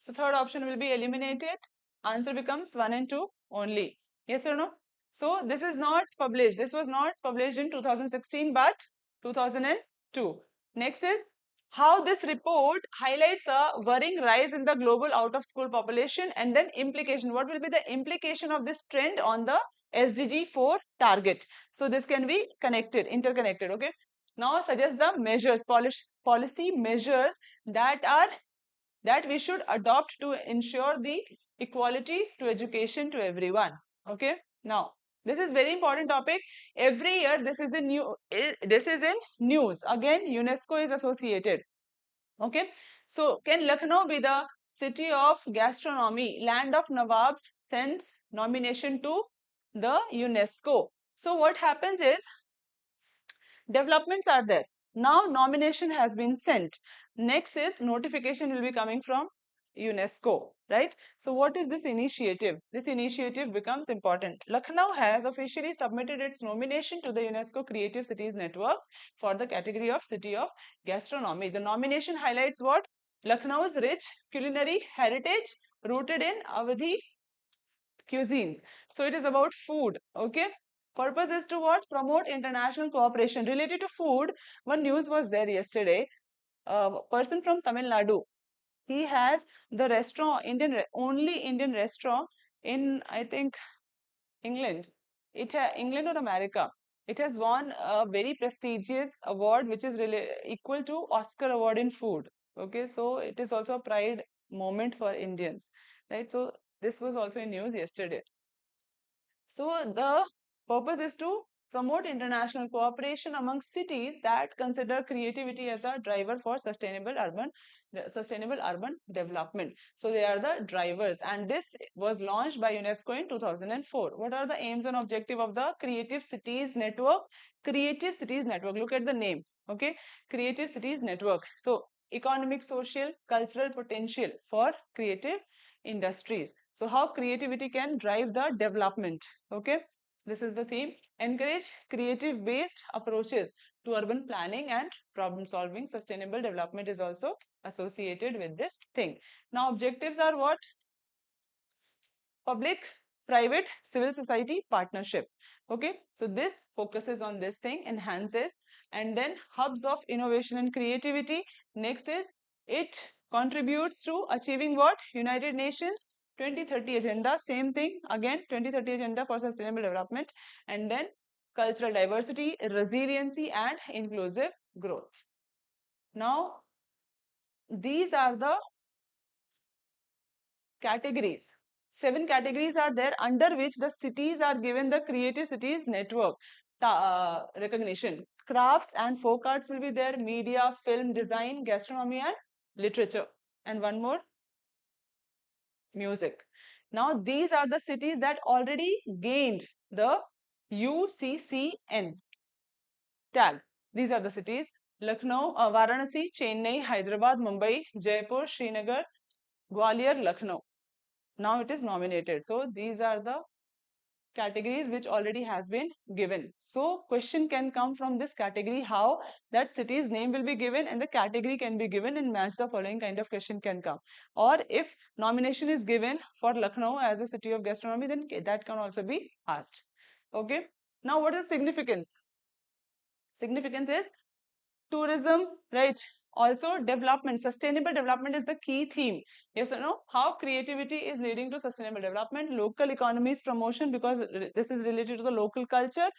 So third option will be eliminated. Answer becomes 1 and 2 only. Yes or no? So this is not published. This was not published in 2016 but 2002. Next is how this report highlights a worrying rise in the global out of school population and then implication. What will be the implication of this trend on the SDG 4 target? So this can be connected, interconnected. Okay. Now suggest the measures, policy measures that we should adopt to ensure the equality to education to everyone. Okay. Now this is very important topic. Every year this is in news. Again UNESCO is associated. Okay, so can Lucknow be the city of gastronomy, land of Nawabs, sends nomination to the UNESCO. So what happens is developments are there. Now nomination has been sent. Next is notification will be coming from UNESCO, right? So what is this initiative? This initiative becomes important. Lucknow has officially submitted its nomination to the UNESCO Creative Cities Network for the category of City of Gastronomy. The nomination highlights what? Lucknow's rich culinary heritage rooted in Awadhi cuisines. So it is about food. Okay. Purpose is to what? Promote international cooperation related to food. One news was there yesterday. A person from Tamil Nadu. He has the restaurant, only Indian restaurant in, I think, England. England or America. It has won a very prestigious award, which is really equal to Oscar award in food. Okay, so it is also a pride moment for Indians, right? So this was also in news yesterday. So the purpose is to promote international cooperation among cities that consider creativity as a driver for sustainable urban development. So they are the drivers, and this was launched by UNESCO in 2004. What are the aims and objective of the Creative Cities Network? Creative Cities Network. Look at the name. Okay, Creative Cities Network. So economic, social, cultural potential for creative industries. So how creativity can drive the development. Okay, this is the theme. Encourage creative based approaches to urban planning and problem solving. Sustainable development is also associated with this thing. Now objectives are what? Public, private, civil society partnership. Okay, so this focuses on this thing, enhances. And then hubs of innovation and creativity. Next is it contributes to achieving what? United Nations 2030 agenda. Same thing again, 2030 agenda for sustainable development. And then cultural diversity, resiliency, and inclusive growth. Now these are the categories. 7 categories are there under which the cities are given the Creative Cities Network recognition. Crafts and folk arts will be there, media, film, design, gastronomy, and literature. And one more, music. Now these are the cities that already gained the UCCN tag. These are the cities: Lucknow, Varanasi, Chennai, Hyderabad, Mumbai, Jaipur, Srinagar, Gwalior, Lucknow. Now it is nominated. So these are the categories which already has been given. So question can come from this category, how that city's name will be given and the category can be given, and match the following kind of question can come. Or if nomination is given for Lucknow as a city of gastronomy, then that can also be asked. Okay. Now what is significance? Significance is tourism, right? Also development, sustainable development is the key theme. Yes or no? How creativity is leading to sustainable development. Local economies promotion, because this is related to the local culture,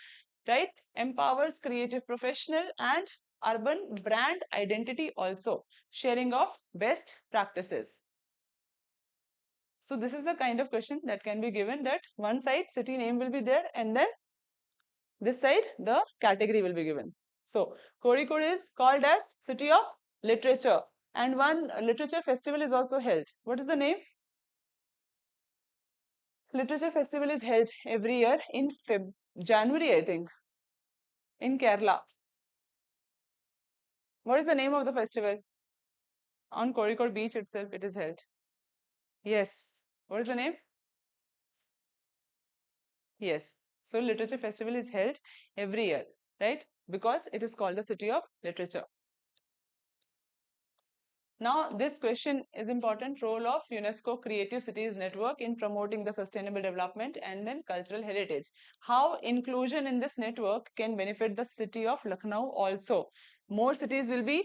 right? Empowers creative professional and urban brand identity also. Sharing of best practices. So this is the kind of question that can be given, that one side city name will be there and then this side the category will be given. So Kozhikode is called as City of Literature, and one literature festival is also held. What is the name? Literature festival is held every year in January, I think, in Kerala. What is the name of the festival? On Kozhikode beach itself it is held. Yes. What is the name? Yes. So literature festival is held every year, right? Because it is called the City of Literature. Now, this question is important: role of UNESCO Creative Cities Network in promoting the sustainable development and then cultural heritage. How inclusion in this network can benefit the city of Lucknow also. More cities will be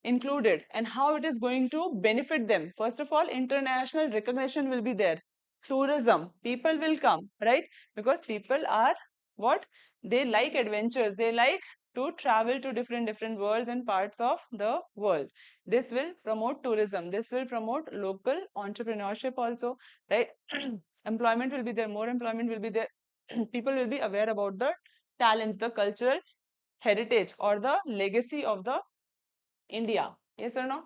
included, and how it is going to benefit them. First of all, international recognition will be there. Tourism, people will come, right? Because people are what? They like adventures. They like to travel to different worlds and parts of the world. This will promote tourism. This will promote local entrepreneurship also, right? Employment will be there. More employment will be there. People will be aware about the talents, the cultural heritage or the legacy of the India. Yes or no?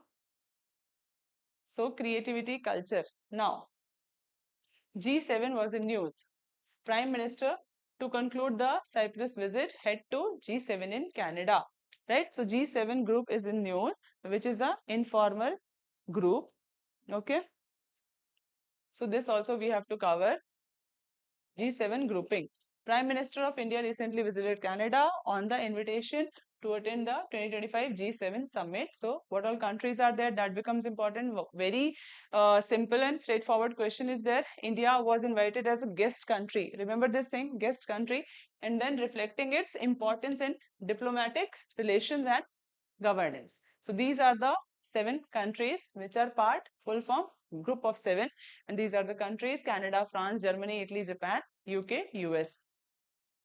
So creativity, culture. Now, G7 was in news. Prime Minister to conclude the Cyprus visit head to G7 in Canada. Right? So G7 group is in news, which is a informal group. Okay. So this also we have to cover. G7 grouping. Prime Minister of India recently visited Canada on the invitation to attend the 2025 G7 summit. So, what all countries are there? That becomes important. Very simple and straightforward question is there. India was invited as a guest country. Remember this thing, guest country, and then reflecting its importance in diplomatic relations and governance. So, these are the 7 countries which are part, full form, group of 7, and these are the countries: Canada, France, Germany, Italy, Japan, UK, US.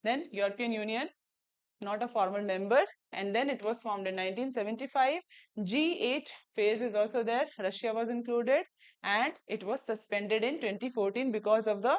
Then European Union, not a formal member, and then it was formed in 1975. G8 phase is also there. Russia was included, and it was suspended in 2014 because of the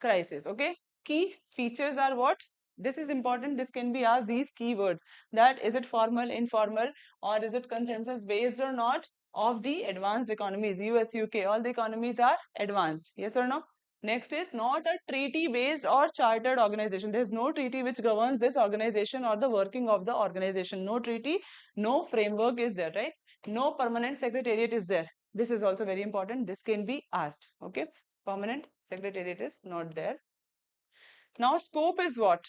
crisis. Okay, key features are what? This is important. This can be asked, these keywords, that is it formal, informal, or is it consensus based or not, of the advanced economies. US, UK, all the economies are advanced. Yes or no? Next is not a treaty based or chartered organization. There is no treaty which governs this organization or the working of the organization. No treaty, no framework is there, right? No permanent secretariat is there. This is also very important. This can be asked. Okay, permanent secretariat is not there. Now scope is what?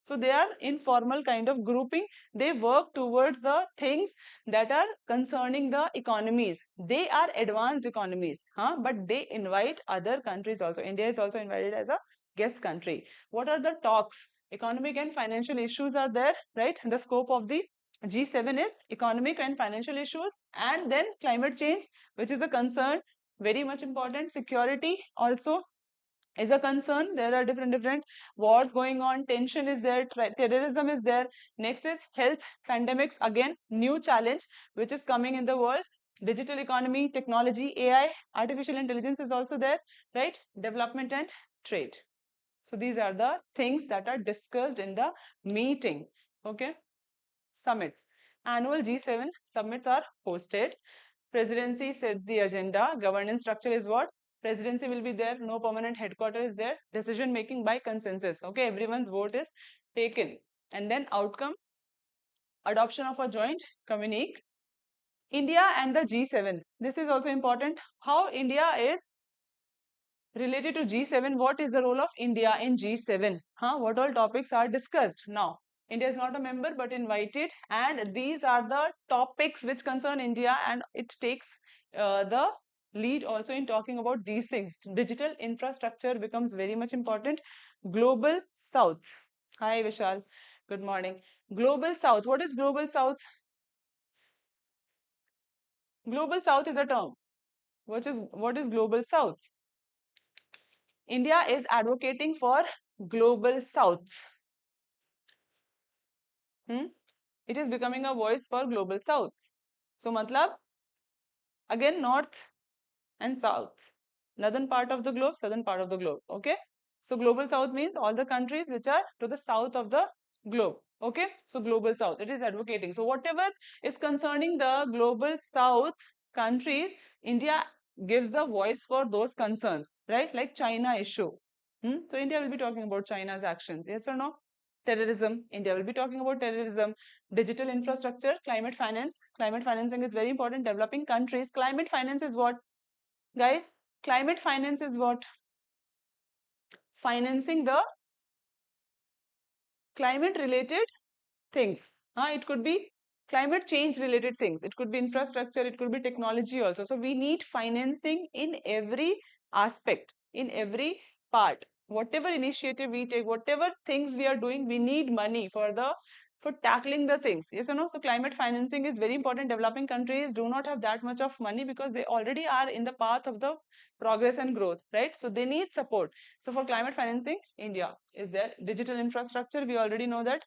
So they are informal kind of grouping. They work towards the things that are concerning the economies. They are advanced economies, but they invite other countries also. India is also invited as a guest country. What are the talks? Economic and financial issues are there, right? The scope of the G7 is economic and financial issues, and then climate change, which is a concern, very much important. Security also is a concern. There are different wars going on, tension is there, terrorism is there. Next is health, pandemics, again new challenge which is coming in the world. Digital economy, technology, AI, artificial intelligence is also there, right? Development and trade. So these are the things that are discussed in the meeting. Okay, summits. Annual G7 summits are hosted. Presidency sets the agenda. Governance structure is what? Presidency will be there. No permanent headquarters is there. Decision making by consensus. Okay, everyone's vote is taken. And then outcome, adoption of a joint communique. India and the G7. This is also important. How India is related to G7. What is the role of India in G7? What all topics are discussed? Now, India is not a member but invited, and these are the topics which concern India, and it takes the lead also in talking about these things. Digital infrastructure becomes very much important. Global South. Hi Vishal, good morning. Global South. What is Global South? Global South is a term. What is Global South? India is advocating for Global South. It is becoming a voice for Global South. So, matlab, again, North and South. Northern part of the globe, southern part of the globe. Okay. So, Global South means all the countries which are to the south of the globe. Okay. So, Global South, it is advocating. So, whatever is concerning the Global South countries, India gives the voice for those concerns, right? Like China issue. So, India will be talking about China's actions. Yes or no? Terrorism, India will be talking about terrorism. Digital infrastructure, climate finance. Climate financing is very important. Developing countries. Climate finance is what? Guys, climate finance is what? Financing the climate related things. It could be climate change related things. It could be infrastructure. It could be technology also. So we need financing in every aspect, in every part. Whatever initiative we take, whatever things we are doing, we need money for tackling the things. Yes or no? So climate financing is very important. Developing countries do not have that much of money because they already are in the path of the progress and growth, right? So they need support. So for climate financing, India is there. Digital infrastructure, we already know that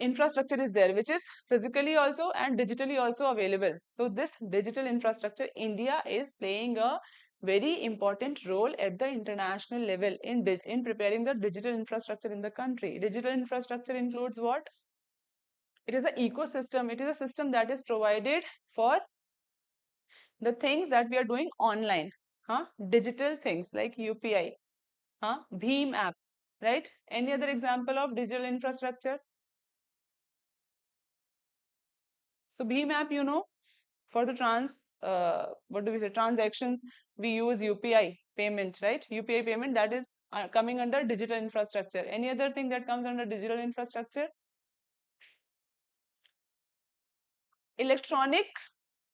infrastructure is there, which is physically also and digitally also available. So this digital infrastructure, India is playing a very important role at the international level in preparing the digital infrastructure in the country. Digital infrastructure includes what? It is an ecosystem. It is a system that is provided for The things that we are doing online, digital things like UPI, Bheem app, right? Any other example of digital infrastructure? So Bheem app, for the what do we say, transactions, we use UPI payment, right? UPI payment, that is coming under digital infrastructure. Any other thing that comes under digital infrastructure? Electronic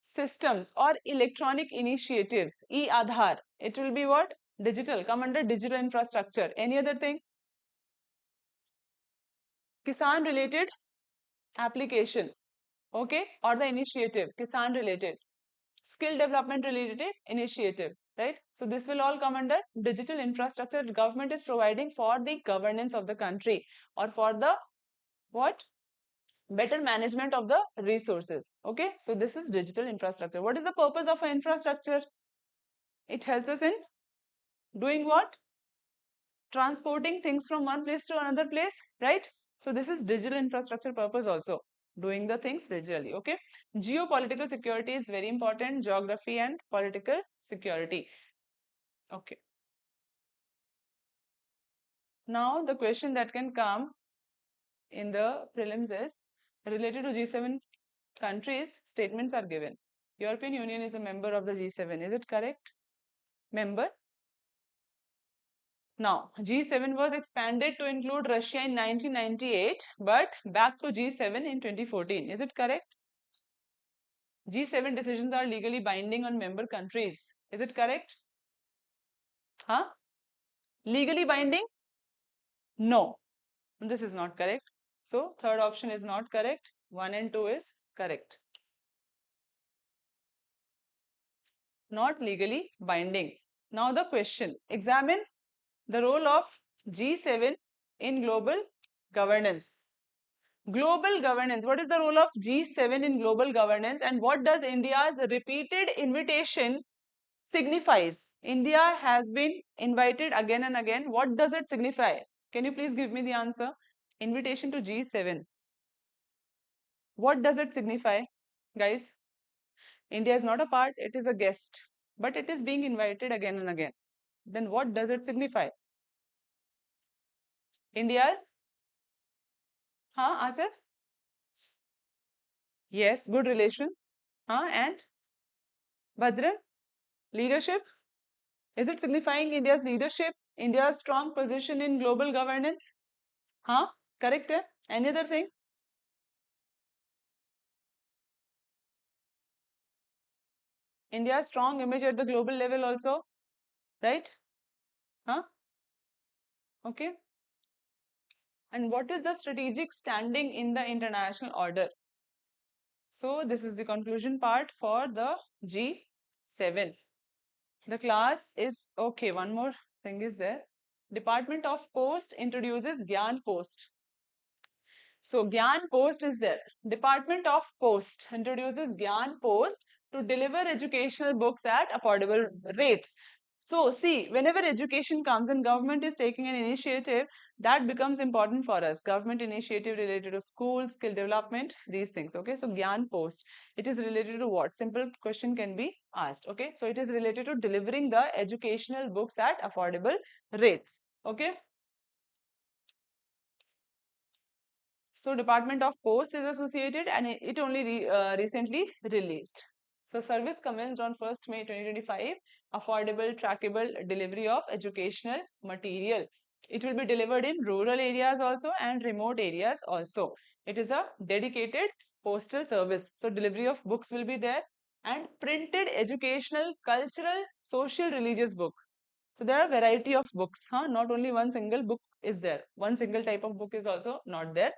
systems or electronic initiatives, e-Aadhaar, it will be what? Digital, come under digital infrastructure. Any other thing? Kisan related application, okay, or the initiative, Kisan related, skill development related initiative, right? So this will all come under digital infrastructure the government is providing for the governance of the country, or for the what? Better management of the resources. Okay, so this is digital infrastructure. What is the purpose of an infrastructure? It helps us in doing what? Transporting things from one place to another place, right? So this is digital infrastructure purpose also, doing the things digitally. Okay, geopolitical security is very important, geography and political security. Okay, now the question that can come in the prelims is related to G7 countries. Statements are given. European Union is a member of the G7, is it correct? Member. Now, G7 was expanded to include Russia in 1998, but back to G7 in 2014. Is it correct? G7 decisions are legally binding on member countries. Is it correct? Huh? Legally binding? No, this is not correct. So, third option is not correct. 1 and 2 is correct. Not legally binding. Now, the question, examine the role of G7 in global governance. Global governance. What is the role of G7 in global governance, and what does India's repeated invitation signifies? India has been invited again and again. What does it signify? Can you please give me the answer? Invitation to G7. What does it signify, guys? India is not a part, it is a guest, but it is being invited again and again. Then what does it signify? India's, Asif? Yes, good relations. And Bhadran, leadership. Is it signifying India's leadership, India's strong position in global governance? Correct hai? Any other thing? India's strong image at the global level also, right? Okay. And what is the strategic standing in the international order? So this is the conclusion part for the G7. The class is okay. One more thing is there. Department of Post introduces Gyan Post. So Gyan Post is there. Department of Post introduces Gyan Post to deliver educational books at affordable rates. So see, whenever education comes and government is taking an initiative, that becomes important for us. Government initiative related to school, skill development, these things. Okay, so Gyan Post, it is related to what? Simple question can be asked. Okay, so it is related to delivering the educational books at affordable rates. Okay. So Department of Post is associated, and it only recently released. So service commenced on 1st May 2025. Affordable, trackable delivery of educational material. It will be delivered in rural areas also and remote areas also. It is a dedicated postal service. So delivery of books will be there, and printed educational, cultural, social, religious book. So there are variety of books. Not only one single book is there. One single type of book is also not there.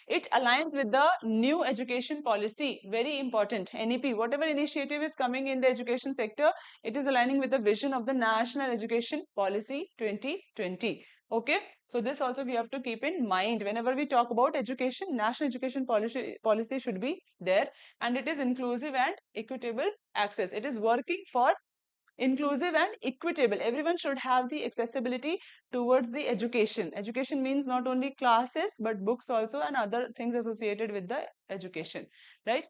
It aligns with the new education policy. Very important. NEP, whatever initiative is coming in the education sector, it is aligning with the vision of the National Education Policy 2020. Okay, so this also we have to keep in mind whenever we talk about education. National education policy should be there, and it is inclusive and equitable access. It is working for inclusive and equitable. Everyone should have the accessibility towards the education. Education means not only classes but books also, and other things associated with the education, right?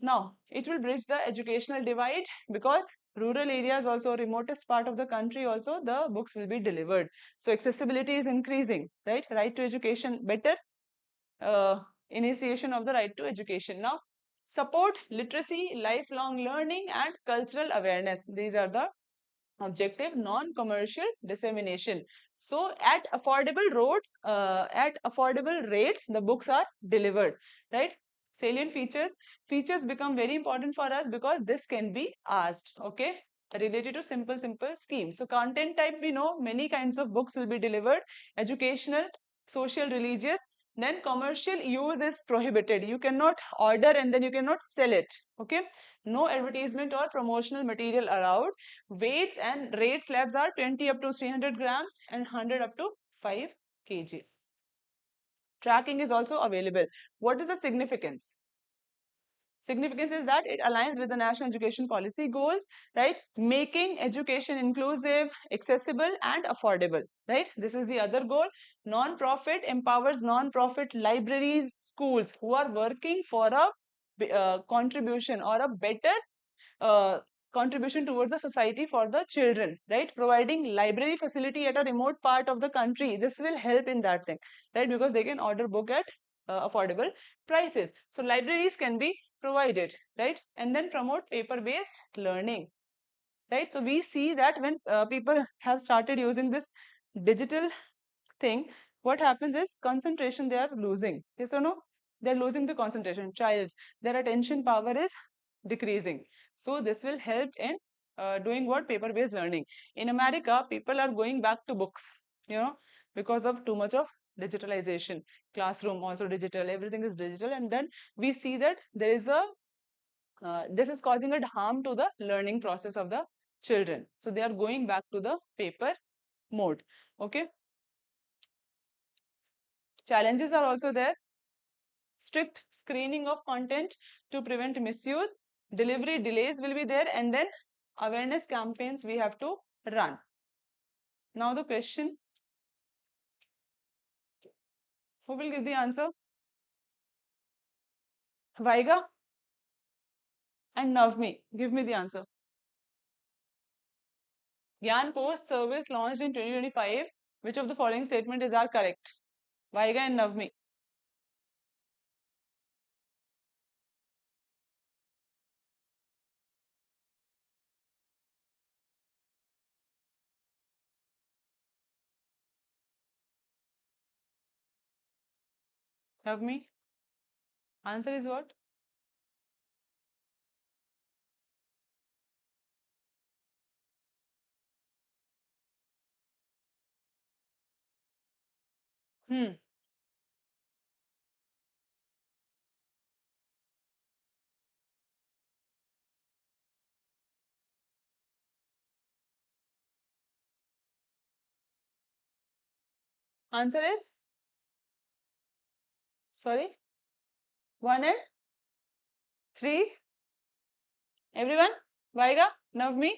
Now, it will bridge the educational divide because rural areas also, remotest part of the country also, the books will be delivered. So accessibility is increasing, right? Right to education, better initiation of the right to education. Now, support literacy, lifelong learning and cultural awareness. These are the objective, non-commercial dissemination. So at affordable at affordable rates, the books are delivered, right? Salient features become very important for us because this can be asked, okay? Related to simple schemes. So content type, we know many kinds of books will be delivered: educational, social, religious. Then commercial use is prohibited. You cannot order and then you cannot sell it, okay? No advertisement or promotional material allowed. Weights and rate slabs are 20 up to 300 grams and 100 up to 5 kgs. Tracking is also available. What is the significance? Significance is that it aligns with the national education policy goals, right? Making education inclusive, accessible and affordable, right? This is the other goal. Non-profit empowers non-profit libraries, schools who are working for a contribution or a better uh, contribution towards the society for the children, right? Providing library facility at a remote part of the country. This will help in that thing, right? Because they can order book at affordable prices. So libraries can be provided, right? And then promote paper-based learning, right? So we see that when people have started using this digital thing, what happens is concentration they are losing. Yes or no? They're losing the concentration. Childs, their attention power is decreasing. So this will help in doing what? Paper-based learning. In America, people are going back to books, you know, because of too much of digitalization. Classroom also digital, everything is digital. And then we see that there is a, this is causing a harm to the learning process of the children. So they are going back to the paper mode, okay? Challenges are also there. Strict screening of content to prevent misuse. Delivery delays will be there, and then awareness campaigns we have to run. Now the question, who will give the answer? Vaiga and Navmi, give me the answer. Gyan Post service launched in 2025. Which of the following statement is are correct? Vaiga and Navmi. Navmi, answer is what? Hmm. Answer is, sorry, 1 and 3. Everyone? Vaiga, Navmi,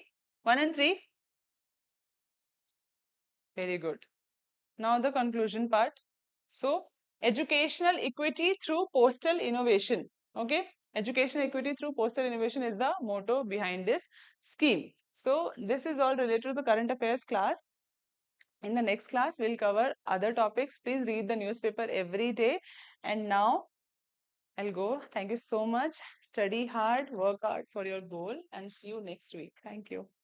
1 and 3. Very good. Now the conclusion part. So, educational equity through postal innovation. Okay, educational equity through postal innovation is the motto behind this scheme. So, this is all related to the current affairs class. In the next class, we'll cover other topics. Please read the newspaper every day. And now I'll go. Thank you so much. Study hard, work hard for your goal, and see you next week. Thank you.